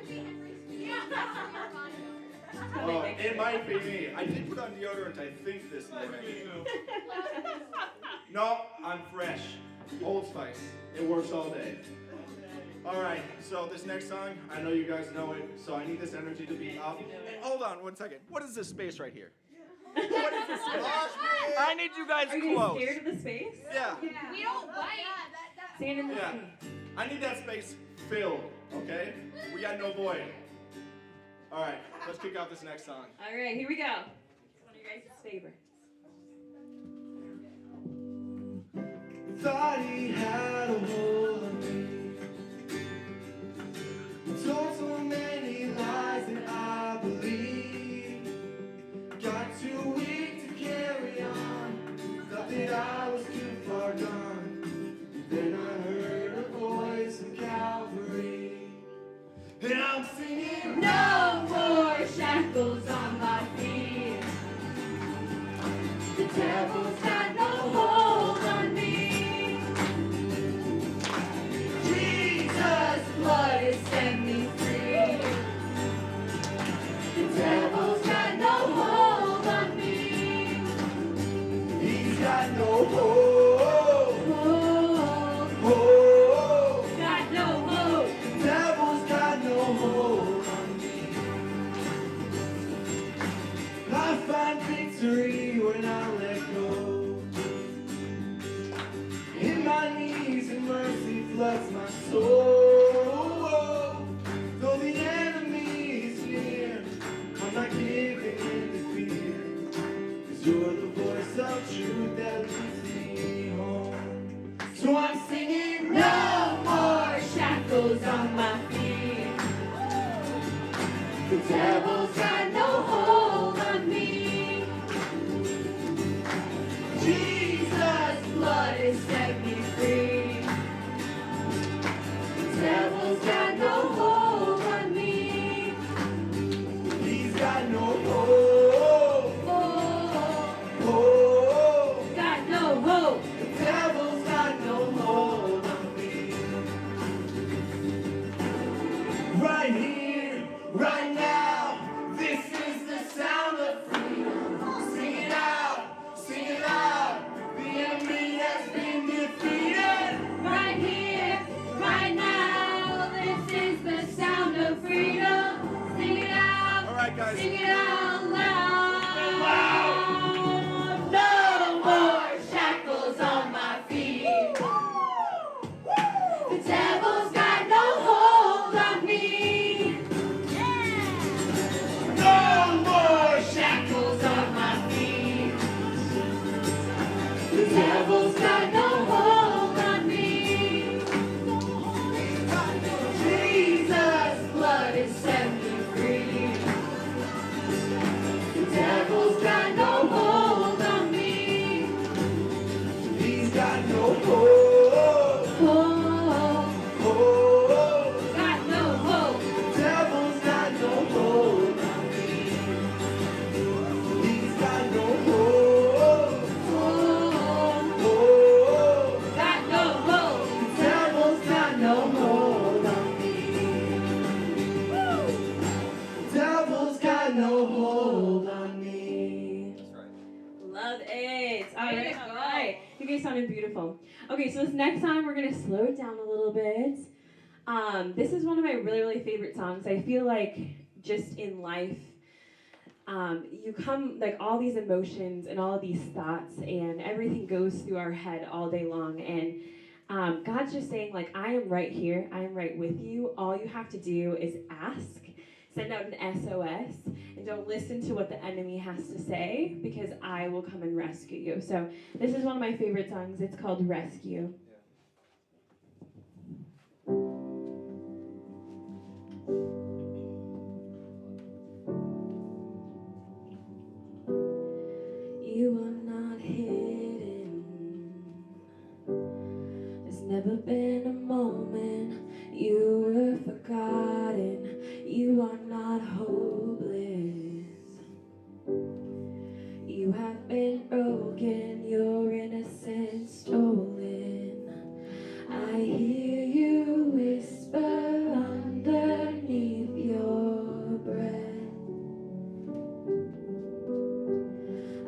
[SPEAKER 12] Yeah, that's from your body.
[SPEAKER 18] Oh, it might be me. I did put on deodorant, I think, this morning. No, I'm fresh. Old Spice. It works all day. Alright, so this next song, I know you guys know it, so I need this energy to be up. And hold on 1 second. What is this space right here? What is this space? I need you guys
[SPEAKER 17] Are you
[SPEAKER 18] close.
[SPEAKER 17] scared of the space?
[SPEAKER 18] Yeah.
[SPEAKER 12] We don't bite.
[SPEAKER 17] Stand in the
[SPEAKER 18] Yeah.
[SPEAKER 17] space.
[SPEAKER 18] I need that space filled, okay? We got no void. Alright, let's kick off this next song.
[SPEAKER 17] All right, here we go. It's one of your guys' favorites. Thought he had a hold on me. Told so many lies that I believe. Got too weak to carry on. Thought that I was too far gone. Then I heard a voice in Calvary. And I'm singing, no more shackles on my feet. The devil's got no hold on me. Jesus' blood has set me free. The devil's got no hold on me. He's got no hold. Got no hold. The devil's got no hold on me. I find victory when I let go. In my knees and mercy floods my soul. Though the enemy is near, I'm not giving in to fear. 'Cause you're the voice of truth that leads me home. So I'm singing, no more shackles on my feet. The devil's got no hold on me. Jesus' blood has set me free. The devil's got no hold on me. He's got no hold. Got no hold. The devil's got no hold on me. Right here, right now.
[SPEAKER 20] right. You guys sounded beautiful. Okay, so this next song, we're going to slow it down a little bit. This is one of my really favorite songs. I feel like just in life, you come, like all these emotions and all of these thoughts and everything goes through our head all day long. And God's just saying, like, I am right here. I am right with you. All you have to do is ask. Send out an SOS, and don't listen to what the enemy has to say, because I will come and rescue you. So this is one of my favorite songs. It's called Rescue. You are not hidden. There's never been a moment you were forgotten. You are not hopeless. You have been broken, your innocence stolen. I hear you whisper underneath your breath.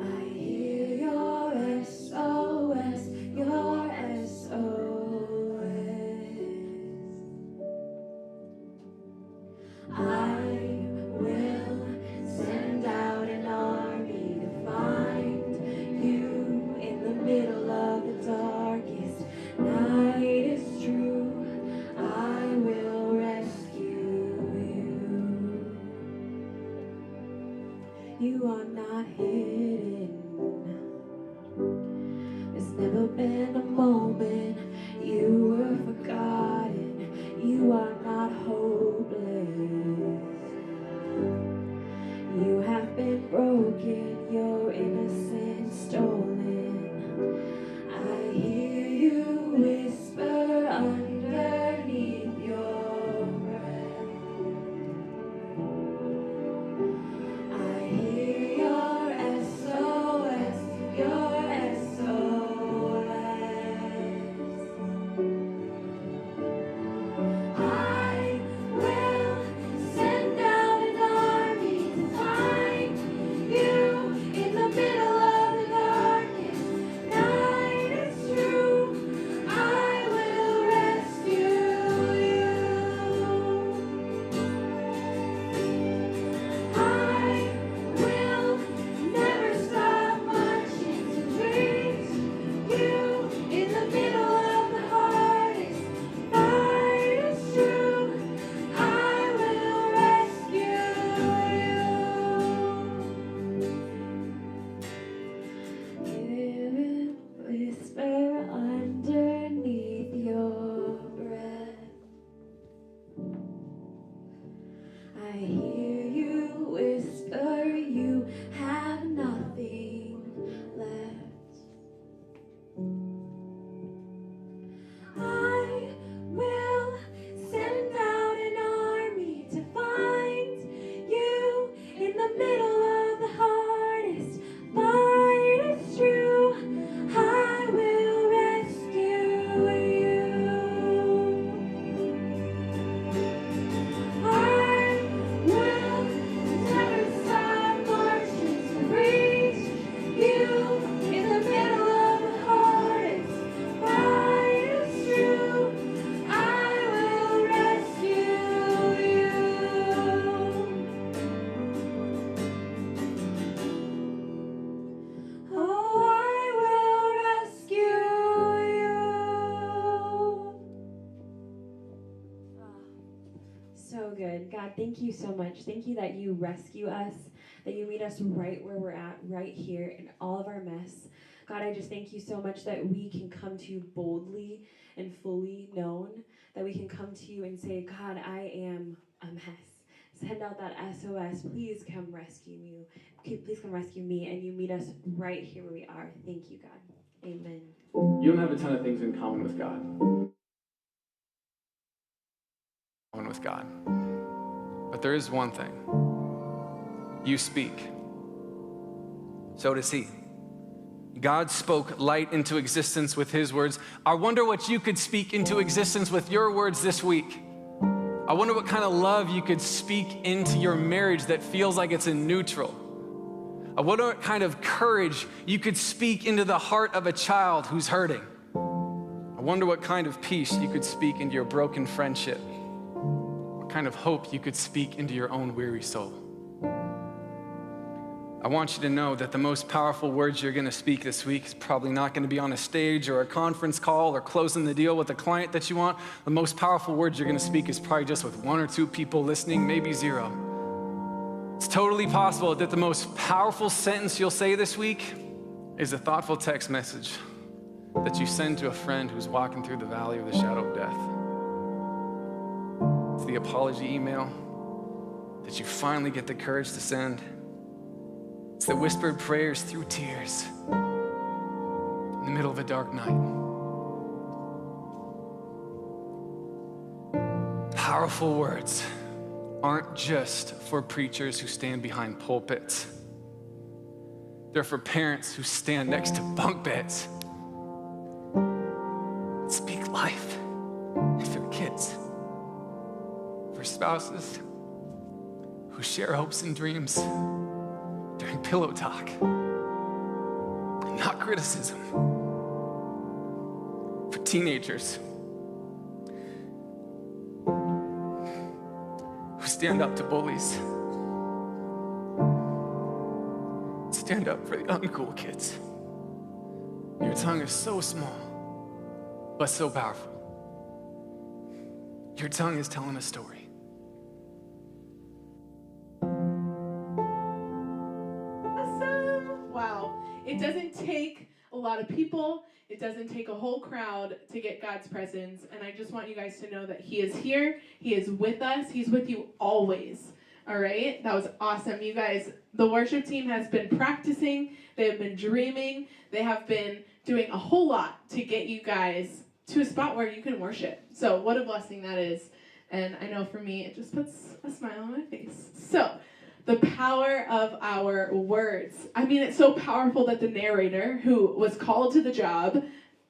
[SPEAKER 20] I hear your SOS, your SOS. I will send out an army to find you in the middle of the darkest night. Is true, I will rescue you. You are not hidden. There's never been a moment you were forgotten. You are not hopeless. You have been broken, your innocence stolen. I hear you whisper underneath your breath. I hear your SOS, your SOS. I will send out an army to find you in the middle of the darkest night. It's true, I will rescue you. I will never stop marching to reach you in the middle of the hardest fight. It's true, I will rescue you. Whisper underneath your breath. I hear you whisper, you have nothing left. I will send out an army to find you in the middle of the hardest fight. It's true, I will rescue you. I will never stop marching to reach you in the middle of the hardest fight. It's true, I will rescue you. Oh, I will rescue you. So good. God, thank you so much. Thank you that you rescue us, that you meet us right where we're at, right here in all of our mess. God, I just thank you so much that we can come to you boldly and fully known, that we can come to you and say, God, I am a mess. Send out that SOS. Please come rescue me. Please come rescue me. And you meet us right here where we are. Thank you, God. Amen.
[SPEAKER 21] You don't have a ton of things in common with God. But there is one thing. You speak.
[SPEAKER 13] So does he.
[SPEAKER 21] God spoke light into existence with his words. I wonder what you could speak into existence with your words this week. I wonder what kind of love you could speak into your marriage that feels like it's in neutral. I wonder what kind of courage you could speak into the heart of a child who's hurting. I wonder what kind of peace you could speak into your broken friendship. What kind of hope you could speak into your own weary soul. I want you to know that the most powerful words you're going to speak this week is probably not going to be on a stage or a conference call or closing the deal with a client that you want. The most powerful words you're going to speak is probably just with 1 or 2 people listening, maybe 0. It's totally possible that the most powerful sentence you'll say this week is a thoughtful text message that you send to a friend who's walking through the valley of the shadow of death. It's the apology email that you finally get the courage to send. It's the whispered prayers through tears in the middle of a dark night. Powerful words aren't just for preachers who stand behind pulpits. They're for parents who stand next to bunk beds. Speak life for kids. For spouses who share hopes and dreams during pillow talk, not criticism. For teenagers who stand up to bullies, stand up for the uncool kids. Your tongue is so small, but so powerful. Your tongue is telling a story.
[SPEAKER 1] It doesn't take a lot of people. It doesn't take a whole crowd to get God's presence. And I just want you guys to know that He is here. He is with us. He's with you always. All right? That was awesome. You guys, the worship team has been practicing. They have been dreaming. They have been doing a whole lot to get you guys to a spot where you can worship. So what a blessing that is. And I know for me, it just puts a smile on my face. So the power of our words. I mean, it's so powerful that the narrator who was called to the job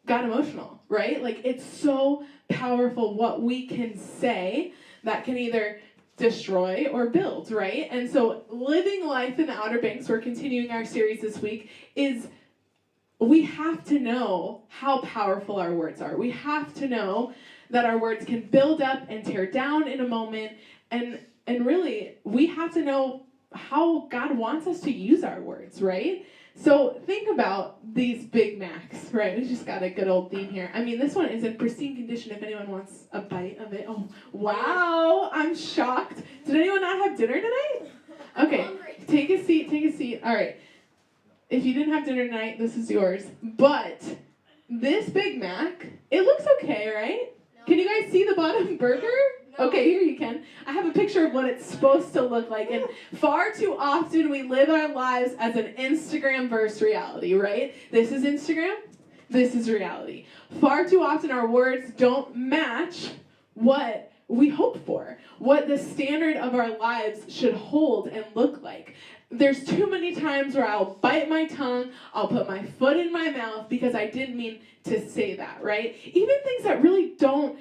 [SPEAKER 1] got emotional, right? Like, it's so powerful what we can say that can either destroy or build, right? And so living life in the Outer Banks, we're continuing our series this week, is we have to know how powerful our words are. We have to know that our words can build up and tear down in a moment. And really, we have to know how God wants us to use our words, right? So think about these Big Macs, right? We just got a good old theme here. I mean, this one is in pristine condition if anyone wants a bite of it. Oh, wow, I'm shocked. Did anyone not have dinner tonight? Okay, take a seat. All right. If you didn't have dinner tonight, this is yours. But this Big Mac, it looks okay, right? No. Can you guys see the bottom burger? No. Okay, here you can. I have a picture of what it's supposed to look like. And far too often we live our lives as an Instagram versus reality, right? This is Instagram. This is reality. Far too often our words don't match what we hope for, what the standard of our lives should hold and look like. There's too many times where I'll bite my tongue, I'll put my foot in my mouth because I didn't mean to say that, right? Even things that really don't,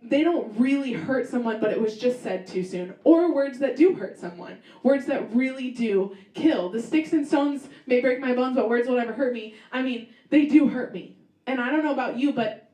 [SPEAKER 1] they don't really hurt someone, but it was just said too soon. Or words that do hurt someone. Words that really do kill. The sticks and stones may break my bones, but words will never hurt me. I mean, they do hurt me. And I don't know about you, but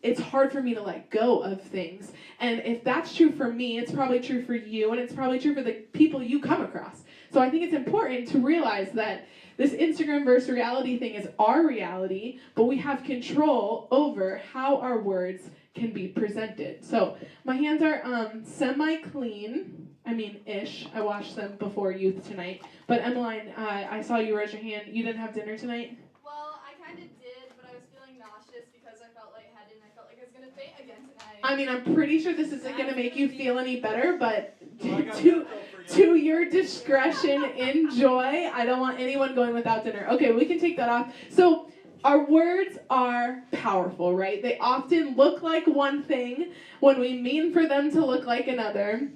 [SPEAKER 1] it's hard for me to let go of things. And if that's true for me, it's probably true for you, and it's probably true for the people you come across. So I think it's important to realize that this Instagram versus reality thing is our reality, but we have control over how our words can be presented. So my hands are semi-clean. I mean, ish. I washed them before youth tonight. But Emmeline, I saw you raise your hand. You didn't have dinner tonight?
[SPEAKER 8] Well, I kind of did, but I was feeling nauseous because I felt lightheaded and I felt like I was going to faint again tonight.
[SPEAKER 1] I mean, I'm pretty sure this isn't going to make you feel any better, but to your discretion, enjoy. I don't want anyone going without dinner. Okay, we can take that off. So our words are powerful, right? They often look like one thing when we mean for them to look like another.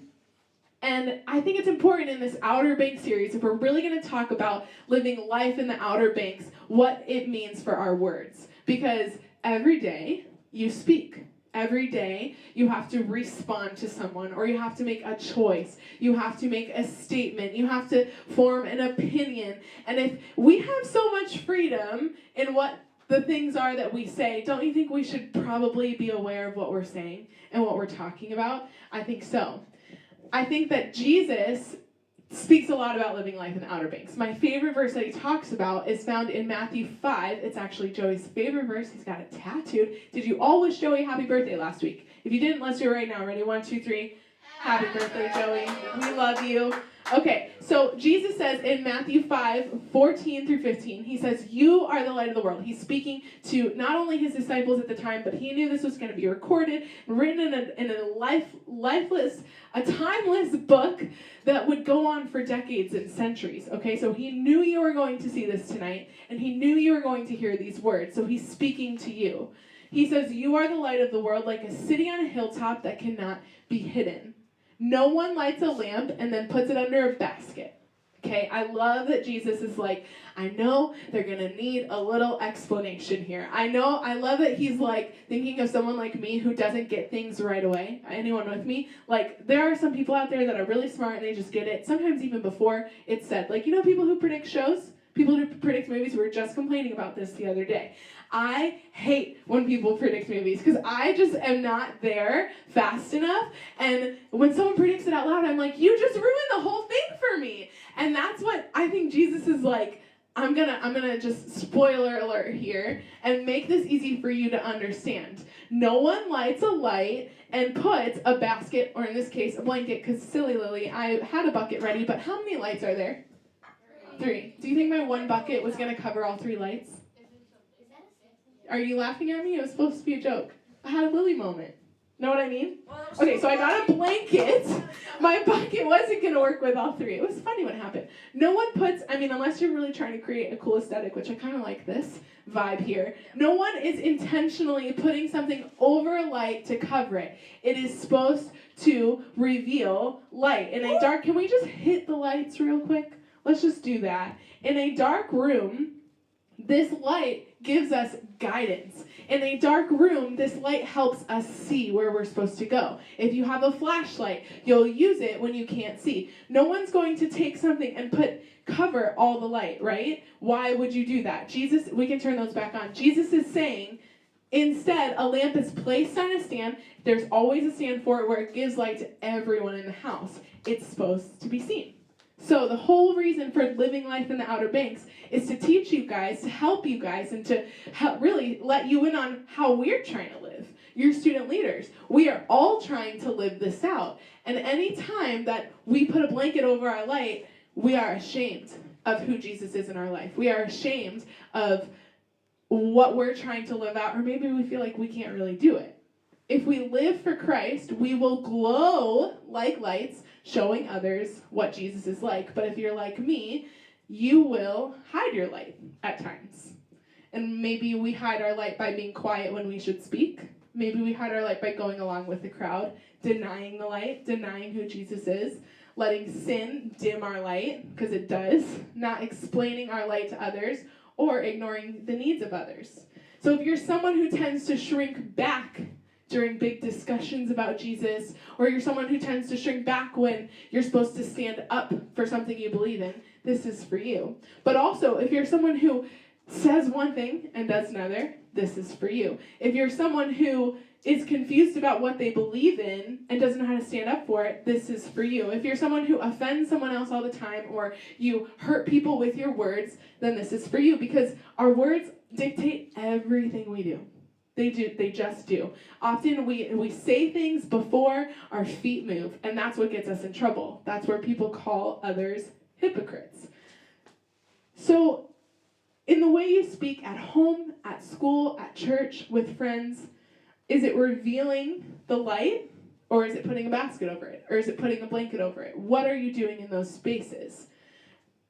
[SPEAKER 1] And I think it's important in this Outer Banks series, if we're really going to talk about living life in the Outer Banks, what it means for our words. Because every day you speak. Every day, you have to respond to someone, or you have to make a choice. You have to make a statement. You have to form an opinion. And if we have so much freedom in what the things are that we say, don't you think we should probably be aware of what we're saying and what we're talking about? I think so. I think that Jesus speaks a lot about living life in the Outer Banks. My favorite verse that he talks about is found in Matthew 5. It's actually Joey's favorite verse. He's got it tattooed. Did you all wish Joey happy birthday last week? If you didn't, let's do it right now. Ready? 1, 2, 3. Happy birthday, Joey. We love you. Okay, so Jesus says in Matthew 5, 14 through 15, he says, you are the light of the world. He's speaking to not only his disciples at the time, but he knew this was going to be recorded, written in a timeless book that would go on for decades and centuries. Okay, so he knew you were going to see this tonight, and he knew you were going to hear these words, so he's speaking to you. He says, you are the light of the world, like a city on a hilltop that cannot be hidden. No one lights a lamp and then puts it under a basket. Okay, I love that Jesus is like, I know they're going to need a little explanation here. I love that he's like thinking of someone like me who doesn't get things right away. Anyone with me? Like, there are some people out there that are really smart and they just get it, sometimes even before it's said. Like, you know, people who predict shows? People who predict movies. We were just complaining about this the other day. I hate when people predict movies because I just am not there fast enough. And when someone predicts it out loud, I'm like, you just ruined the whole thing for me. And that's what I think Jesus is like, I'm gonna just spoiler alert here and make this easy for you to understand. No one lights a light and puts a basket, or in this case, a blanket, because silly Lily, I had a bucket ready, but how many lights are there? 3. Do you think my one bucket was going to cover all 3 lights? Are you laughing at me? It was supposed to be a joke. I had a Lily moment. Know what I mean? Okay, so I got a blanket. My bucket wasn't going to work with all 3. It was funny what happened. No one puts, unless you're really trying to create a cool aesthetic, which I kind of like this vibe here, no one is intentionally putting something over a light to cover it. It is supposed to reveal light. In a dark, can we just hit the lights real quick? Let's just do that. In a dark room, this light gives us guidance. In a dark room, this light helps us see where we're supposed to go. If you have a flashlight, you'll use it when you can't see. No one's going to take something and cover all the light, right? Why would you do that? Jesus, we can turn those back on. Jesus is saying, instead, a lamp is placed on a stand. There's always a stand for it where it gives light to everyone in the house. It's supposed to be seen. So the whole reason for living life in the Outer Banks is to teach you guys, to help you guys, and to really let you in on how we're trying to live. You're student leaders. We are all trying to live this out. And any time that we put a blanket over our light, we are ashamed of who Jesus is in our life. We are ashamed of what we're trying to live out, or maybe we feel like we can't really do it. If we live for Christ, we will glow like lights, showing others what Jesus is like. But if you're like me, you will hide your light at times. And maybe we hide our light by being quiet when we should speak. Maybe we hide our light by going along with the crowd, denying the light, denying who Jesus is, letting sin dim our light, because it does, not explaining our light to others, or ignoring the needs of others. So if you're someone who tends to shrink back during big discussions about Jesus, or you're someone who tends to shrink back when you're supposed to stand up for something you believe in, this is for you. But also, if you're someone who says one thing and does another, this is for you. If you're someone who is confused about what they believe in and doesn't know how to stand up for it, this is for you. If you're someone who offends someone else all the time, or you hurt people with your words, then this is for you, because our words dictate everything we do. They just do. Often we say things before our feet move, and that's what gets us in trouble. That's where people call others hypocrites. So, in the way you speak at home, at school, at church, with friends, is it revealing the light, or is it putting a basket over it, or is it putting a blanket over it? What are you doing in those spaces?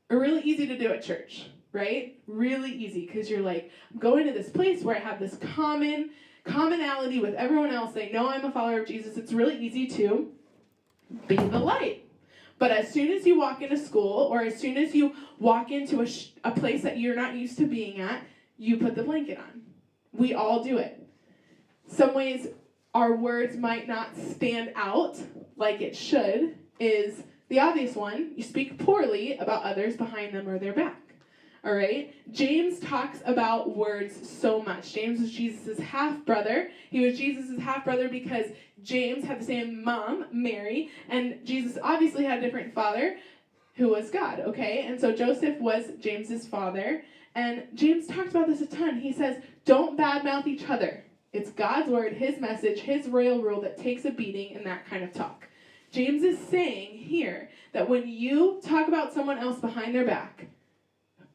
[SPEAKER 1] Really easy to do at church. Right? Really easy, because you're like, I'm going to this place where I have this commonality with everyone else. They know I'm a follower of Jesus. It's really easy to be the light. But as soon as you walk into school, or as soon as you walk into a place that you're not used to being at, you put the blanket on. We all do it. Some ways our words might not stand out like it should is the obvious one. You speak poorly about others behind them or their back. All right? James talks about words so much. James was Jesus' half-brother. He was Jesus' half-brother because James had the same mom, Mary, and Jesus obviously had a different father, who was God, okay? And so Joseph was James's father, and James talks about this a ton. He says, don't badmouth each other. It's God's word, his message, his royal rule that takes a beating in that kind of talk. James is saying here that when you talk about someone else behind their back,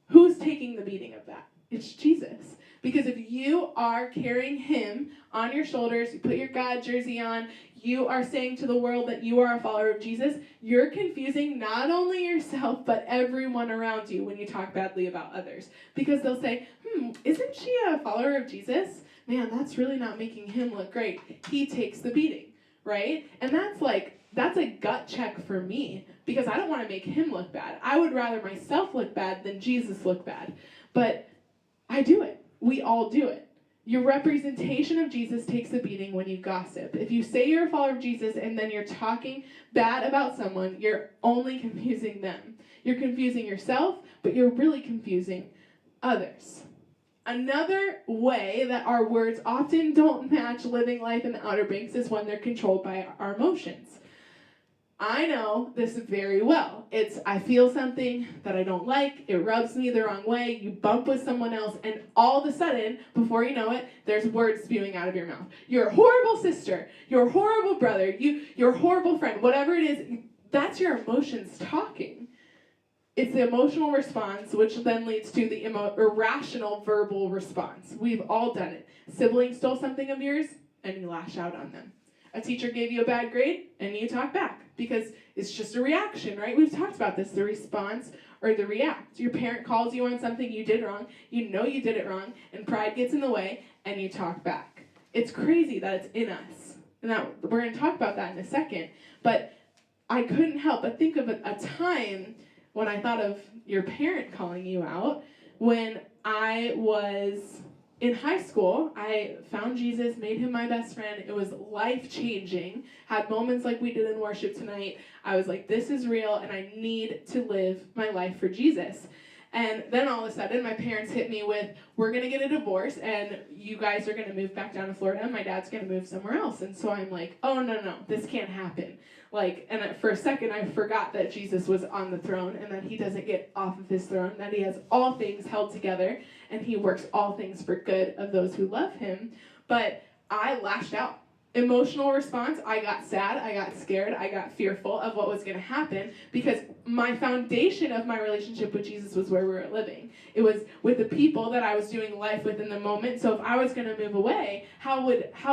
[SPEAKER 1] who's taking the beating of that? It's Jesus. Because if you are carrying him on your shoulders, you put your God jersey on, you are saying to the world that you are a follower of Jesus, you're confusing not only yourself, but everyone around you when you talk badly about others. Because they'll say, isn't she a follower of Jesus? Man, that's really not making him look great. He takes the beating, right? And that's a gut check for me, because I don't want to make him look bad. I would rather myself look bad than Jesus look bad. But I do it. We all do it. Your representation of Jesus takes the beating when you gossip. If you say you're a follower of Jesus and then you're talking bad about someone, you're only confusing them. You're confusing yourself, but you're really confusing others. Another way that our words often don't match living life in the Outer Banks is when they're controlled by our emotions. I know this very well. I feel something that I don't like, it rubs me the wrong way, you bump with someone else, and all of a sudden, before you know it, there's words spewing out of your mouth. You're a horrible sister, you're a horrible brother, you're a horrible friend, whatever it is, that's your emotions talking. It's the emotional response, which then leads to the irrational verbal response. We've all done it. Siblings stole something of yours, and you lash out on them. A teacher gave you a bad grade, and you talk back, because it's just a reaction, right? We've talked about this, the response or the react. Your parent calls you on something you did wrong, you know you did it wrong, and pride gets in the way, and you talk back. It's crazy that it's in us. And we're going to talk about that in a second. But I couldn't help but think of a time when I thought of your parent calling you out. When I was in high school, I found Jesus, made him my best friend. It was life-changing. Had moments like we did in worship tonight. I was like, this is real, and I need to live my life for Jesus. And then all of a sudden, my parents hit me with, we're going to get a divorce, and you guys are going to move back down to Florida, and my dad's going to move somewhere else. And so I'm like, oh, no, this can't happen. And for a second, I forgot that Jesus was on the throne, and that he doesn't get off of his throne, that he has all things held together, and he works all things for good of those who love him. But I lashed out. Emotional response, I got sad, I got scared, I got fearful of what was going to happen, because my foundation of my relationship with Jesus was where we were living. It was with the people that I was doing life with in the moment. So if I was going to move away, how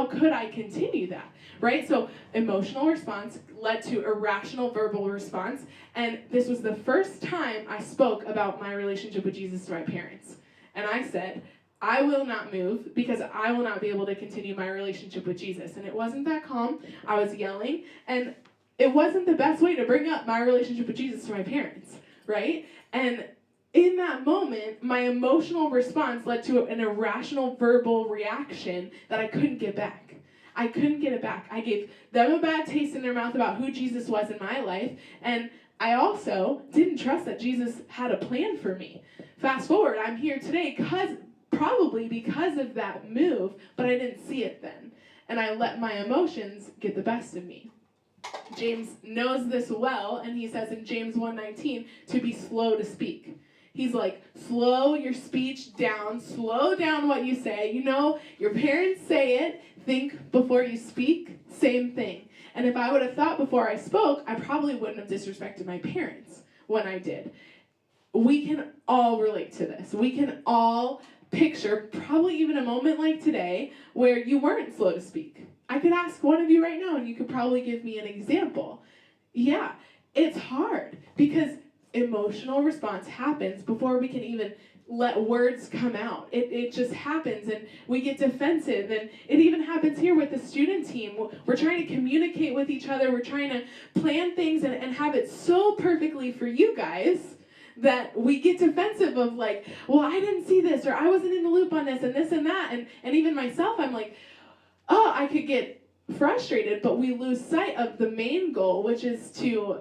[SPEAKER 1] could I continue that, right? So emotional response led to irrational verbal response, and this was the first time I spoke about my relationship with Jesus to my parents. And I said, I will not move because I will not be able to continue my relationship with Jesus. And it wasn't that calm. I was yelling, and it wasn't the best way to bring up my relationship with Jesus to my parents, right? And in that moment, my emotional response led to an irrational verbal reaction that I couldn't get back. I couldn't get it back. I gave them a bad taste in their mouth about who Jesus was in my life, and I also didn't trust that Jesus had a plan for me. Fast forward, I'm here today probably because of that move, but I didn't see it then. And I let my emotions get the best of me. James knows this well, and he says in James 1:19 to be slow to speak. He's like, slow your speech down, slow down what you say. You know, your parents say it, think before you speak, same thing. And if I would have thought before I spoke, I probably wouldn't have disrespected my parents when I did. We can all relate to this. We can all picture probably even a moment like today where you weren't slow to speak. I could ask one of you right now, and you could probably give me an example. Yeah, it's hard because emotional response happens before we can even let words come out. It just happens, and we get defensive, and it even happens here with the student team. We're trying to communicate with each other. We're trying to plan things and have it so perfectly for you guys that we get defensive of like, well, I didn't see this, or I wasn't in the loop on this and that, and even myself, I'm like, oh, I could get frustrated, but we lose sight of the main goal, which is to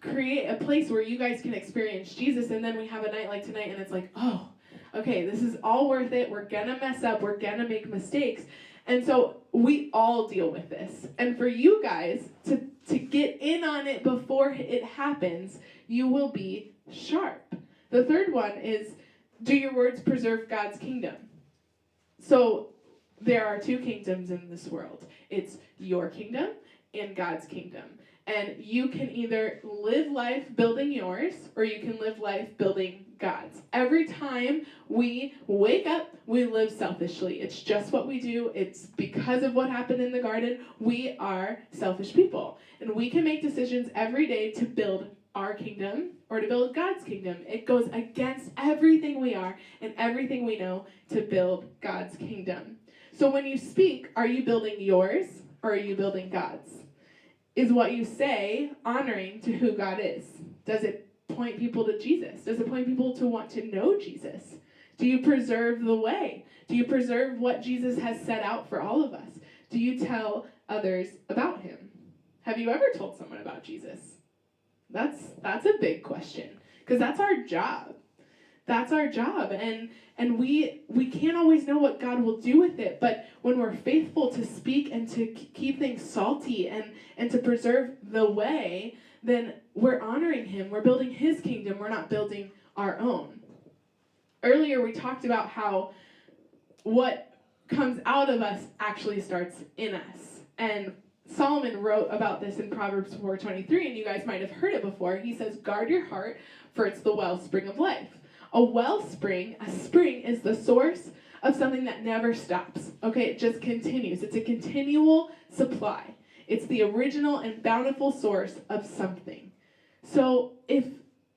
[SPEAKER 1] create a place where you guys can experience Jesus, and then we have a night like tonight, and it's like, oh, okay, this is all worth it. We're gonna mess up. We're gonna make mistakes. And so we all deal with this. And for you guys to get in on it before it happens, you will be sharp. The third one is, do your words preserve God's kingdom? So there are two kingdoms in this world. It's your kingdom and God's kingdom. And you can either live life building yours, or you can live life building God's. Every time we wake up, we live selfishly. It's just what we do. It's because of what happened in the garden. We are selfish people. And we can make decisions every day to build our kingdom or to build God's kingdom. It goes against everything we are and everything we know to build God's kingdom. So when you speak, are you building yours or are you building God's? Is what you say honoring to who God is? Does it point people to Jesus? Does it point people to want to know Jesus? Do you preserve the way? Do you preserve what Jesus has set out for all of us? Do you tell others about him? Have you ever told someone about Jesus? That's a big question, because that's our job. That's our job, and we can't always know what God will do with it, but when we're faithful to speak and to keep things salty and to preserve the way, then we're honoring him. We're building his kingdom. We're not building our own. Earlier we talked about how what comes out of us actually starts in us, and Solomon wrote about this in Proverbs 4:23, and you guys might have heard it before. He says, guard your heart, for it's the wellspring of life. A wellspring, a spring, is the source of something that never stops. Okay, it just continues. It's a continual supply. It's the original and bountiful source of something. So if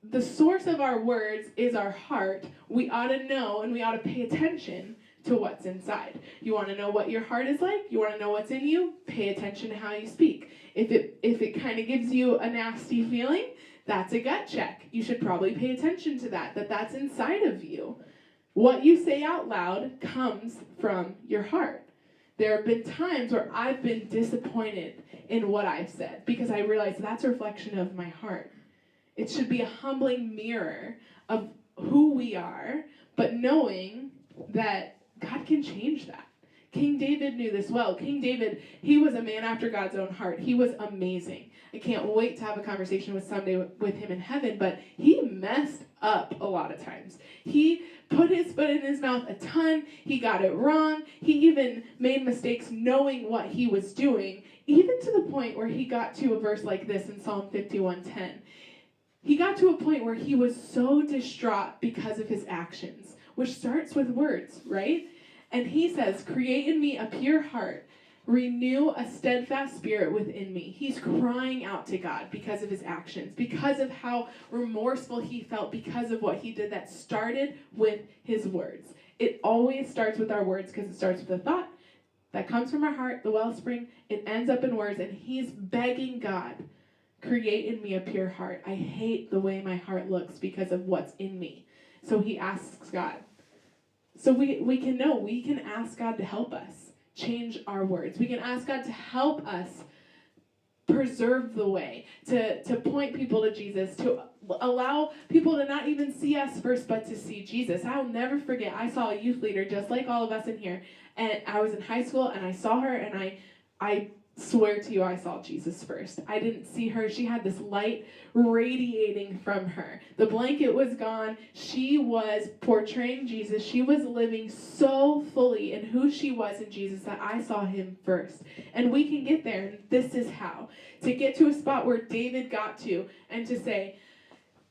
[SPEAKER 1] the source of our words is our heart, we ought to know and we ought to pay attention to what's inside. You want to know what your heart is like? You want to know what's in you? Pay attention to how you speak. If it kind of gives you a nasty feeling, that's a gut check. You should probably pay attention to that's inside of you. What you say out loud comes from your heart. There have been times where I've been disappointed in what I've said because I realize that's a reflection of my heart. It should be a humbling mirror of who we are, but knowing that God can change that. King David knew this well. King David, he was a man after God's own heart. He was amazing. I can't wait to have a conversation someday with him in heaven, but he messed up a lot of times. He put his foot in his mouth a ton. He got it wrong. He even made mistakes knowing what he was doing, even to the point where he got to a verse like this in Psalm 51:10. He got to a point where he was so distraught because of his actions, which starts with words, right? And he says, create in me a pure heart, renew a steadfast spirit within me. He's crying out to God because of his actions, because of how remorseful he felt, because of what he did that started with his words. It always starts with our words because it starts with a thought that comes from our heart, the wellspring. It ends up in words, and he's begging God, create in me a pure heart. I hate the way my heart looks because of what's in me. So he asks God. So we can know, we can ask God to help us change our words. We can ask God to help us preserve the way, to point people to Jesus, to allow people to not even see us first, but to see Jesus. I'll never forget, I saw a youth leader just like all of us in here, and I was in high school, and I saw her, and I swear to you, I saw Jesus first. I didn't see her. She had this light radiating from her. The blanket was gone. She was portraying Jesus. She was living so fully in who she was in Jesus that I saw him first. And we can get there, and this is how. To get to a spot where David got to, and to say,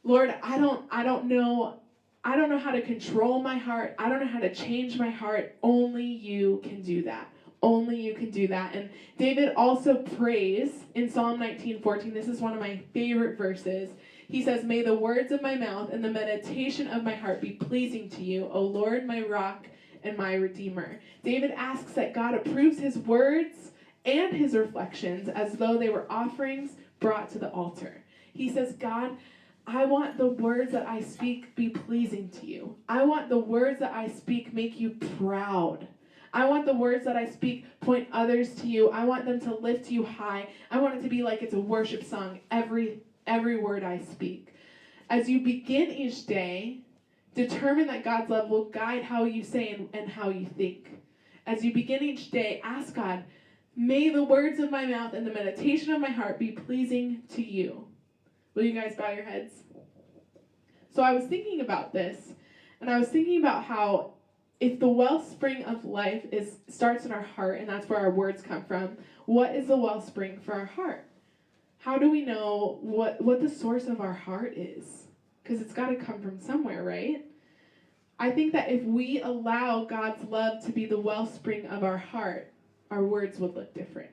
[SPEAKER 1] Lord, I don't know how to control my heart. I don't know how to change my heart. Only you can do that. Only you can do that. And David also prays in Psalm 19:14. This is one of my favorite verses. He says, may the words of my mouth and the meditation of my heart be pleasing to you, O Lord, my rock and my redeemer. David asks that God approves his words and his reflections as though they were offerings brought to the altar. He says, God, I want the words that I speak be pleasing to you. I want the words that I speak make you proud. I want the words that I speak point others to you. I want them to lift you high. I want it to be like it's a worship song, every word I speak. As you begin each day, determine that God's love will guide how you say and how you think. As you begin each day, ask God, may the words of my mouth and the meditation of my heart be pleasing to you. Will you guys bow your heads? So I was thinking about this, and I was thinking about how if the wellspring of life starts in our heart, and that's where our words come from, what is the wellspring for our heart? How do we know what the source of our heart is? Because it's got to come from somewhere, right? I think that if we allow God's love to be the wellspring of our heart, our words would look different.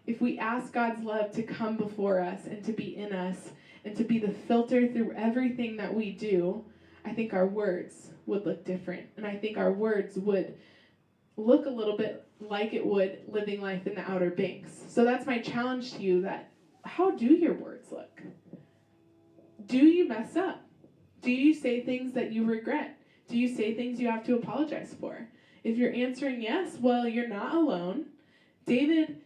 [SPEAKER 1] If we ask God's love to come before us and to be in us and to be the filter through everything that we do, I think our words would look different. And I think our words would look a little bit like it would living life in the Outer Banks. So that's my challenge to you, that how do your words look? Do you mess up? Do you say things that you regret? Do you say things you have to apologize for? If you're answering yes, well, you're not alone. David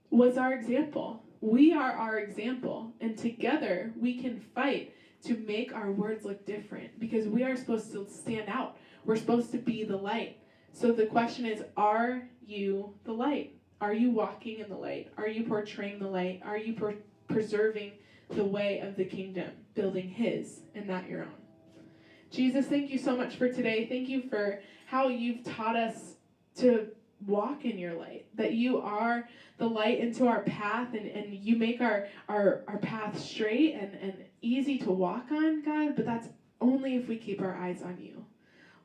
[SPEAKER 1] was our example. We are our example. And together we can fight to make our words look different, because we are supposed to stand out. We're supposed to be the light. So the question is, are you the light? Are you walking in the light? Are you portraying the light? Are you preserving the way of the kingdom, building his and not your own? Jesus, thank you so much for today. Thank you for how you've taught us to walk in your light, that you are the light into our path, and you make our path straight and easy to walk on, God, but that's only if we keep our eyes on you.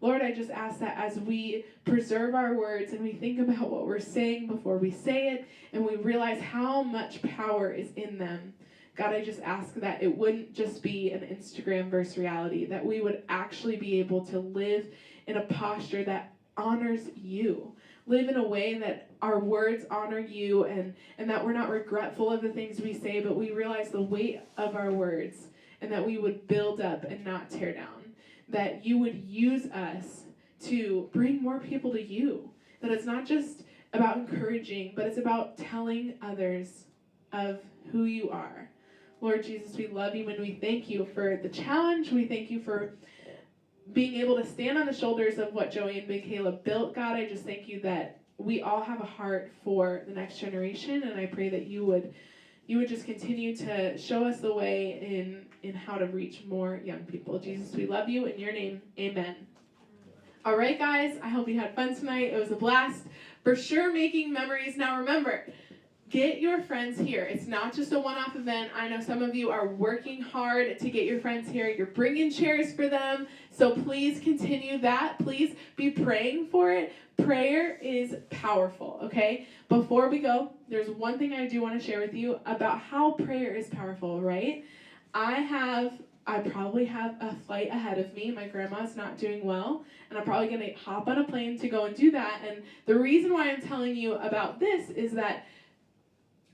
[SPEAKER 1] Lord, I just ask that as we preserve our words and we think about what we're saying before we say it, and we realize how much power is in them, God, I just ask that it wouldn't just be an Instagram verse reality, that we would actually be able to live in a posture that honors you. Live in a way that our words honor you, and that we're not regretful of the things we say, but we realize the weight of our words, and that we would build up and not tear down. That you would use us to bring more people to you. That it's not just about encouraging, but it's about telling others of who you are. Lord Jesus, we love you and we thank you for the challenge. We thank you for being able to stand on the shoulders of what Joey and Michaela built. God, I just thank you that we all have a heart for the next generation, and I pray that you would just continue to show us the way in how to reach more young people. Jesus, we love you. In your name, amen. All right, guys, I hope you had fun tonight. It was a blast. For sure, making memories. Now remember, get your friends here. It's not just a one-off event. I know some of you are working hard to get your friends here. You're bringing chairs for them. So please continue that. Please be praying for it. Prayer is powerful, okay? Before we go, there's one thing I do want to share with you about how prayer is powerful, right? I probably have a flight ahead of me. My grandma's not doing well, and I'm probably going to hop on a plane to go and do that. And the reason why I'm telling you about this is that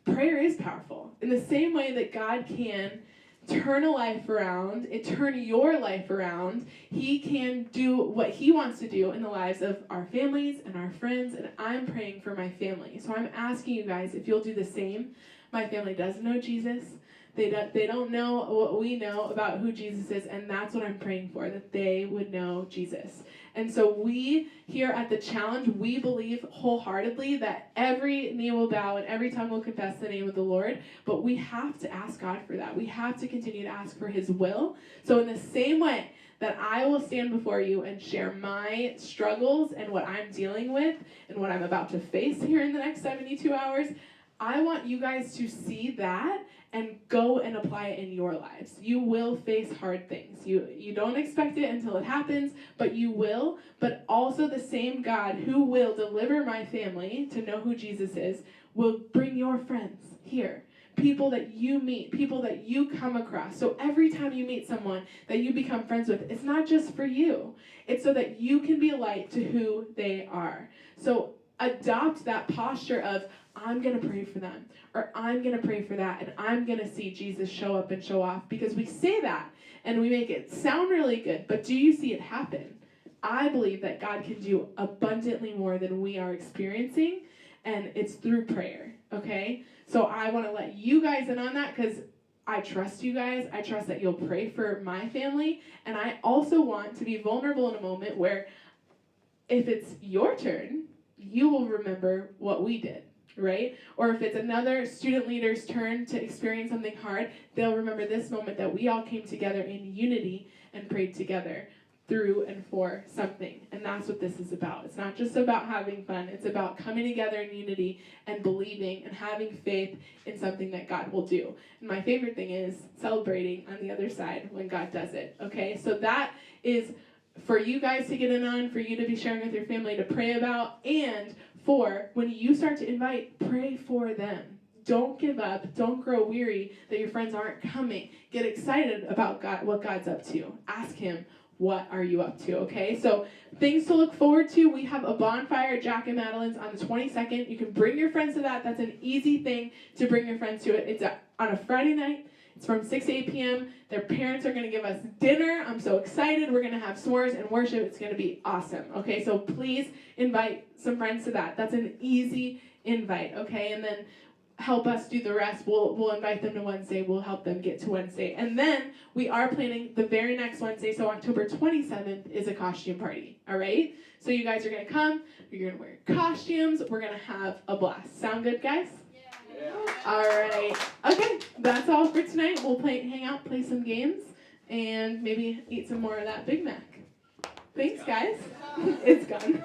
[SPEAKER 1] prayer is powerful. In the same way that God can turn a life around, and turn your life around, he can do what he wants to do in the lives of our families and our friends, and I'm praying for my family. So I'm asking you guys if you'll do the same. My family doesn't know Jesus. They don't know what we know about who Jesus is, and that's what I'm praying for, that they would know Jesus. And so we here at The Challenge, we believe wholeheartedly that every knee will bow and every tongue will confess the name of the Lord, but we have to ask God for that. We have to continue to ask for his will. So in the same way that I will stand before you and share my struggles and what I'm dealing with and what I'm about to face here in the next 72 hours, I want you guys to see that and go and apply it in your lives. You will face hard things. You don't expect it until it happens, but you will. But also the same God who will deliver my family to know who Jesus is will bring your friends here. People that you meet, people that you come across. So every time you meet someone that you become friends with, it's not just for you. It's so that you can be a light to who they are. So adopt that posture of, I'm going to pray for them, or I'm going to pray for that, and I'm going to see Jesus show up and show off, because we say that and we make it sound really good, but do you see it happen? I believe that God can do abundantly more than we are experiencing, and it's through prayer, okay? So I want to let you guys in on that because I trust you guys. I trust that you'll pray for my family, and I also want to be vulnerable in a moment where if it's your turn, you will remember what we did, right? Or if it's another student leader's turn to experience something hard, they'll remember this moment that we all came together in unity and prayed together through and for something. And that's what this is about. It's not just about having fun. It's about coming together in unity and believing and having faith in something that God will do. And my favorite thing is celebrating on the other side when God does it, okay? So that is for you guys to get in on, for you to be sharing with your family to pray about, and for when you start to invite, pray for them. Don't give up. Don't grow weary that your friends aren't coming. Get excited about God, what God's up to. Ask him, what are you up to, okay? So things to look forward to. We have a bonfire at Jack and Madeline's on the 22nd. You can bring your friends to that. That's an easy thing to bring your friends to it. It's on a Friday night. It's from 6 to 8 p.m. Their parents are going to give us dinner. I'm so excited. We're going to have s'mores and worship. It's going to be awesome, okay? So please invite some friends to that. That's an easy invite, okay? And then help us do the rest. We'll invite them to Wednesday. We'll help them get to Wednesday. And then we are planning the very next Wednesday, so October 27th is a costume party, all right? So you guys are going to come. You're going to wear costumes. We're going to have a blast. Sound good, guys? Yeah. All right. Okay, that's all for tonight. We'll hang out, play some games, and maybe eat some more of that Big Mac. Thanks, guys. It's gone.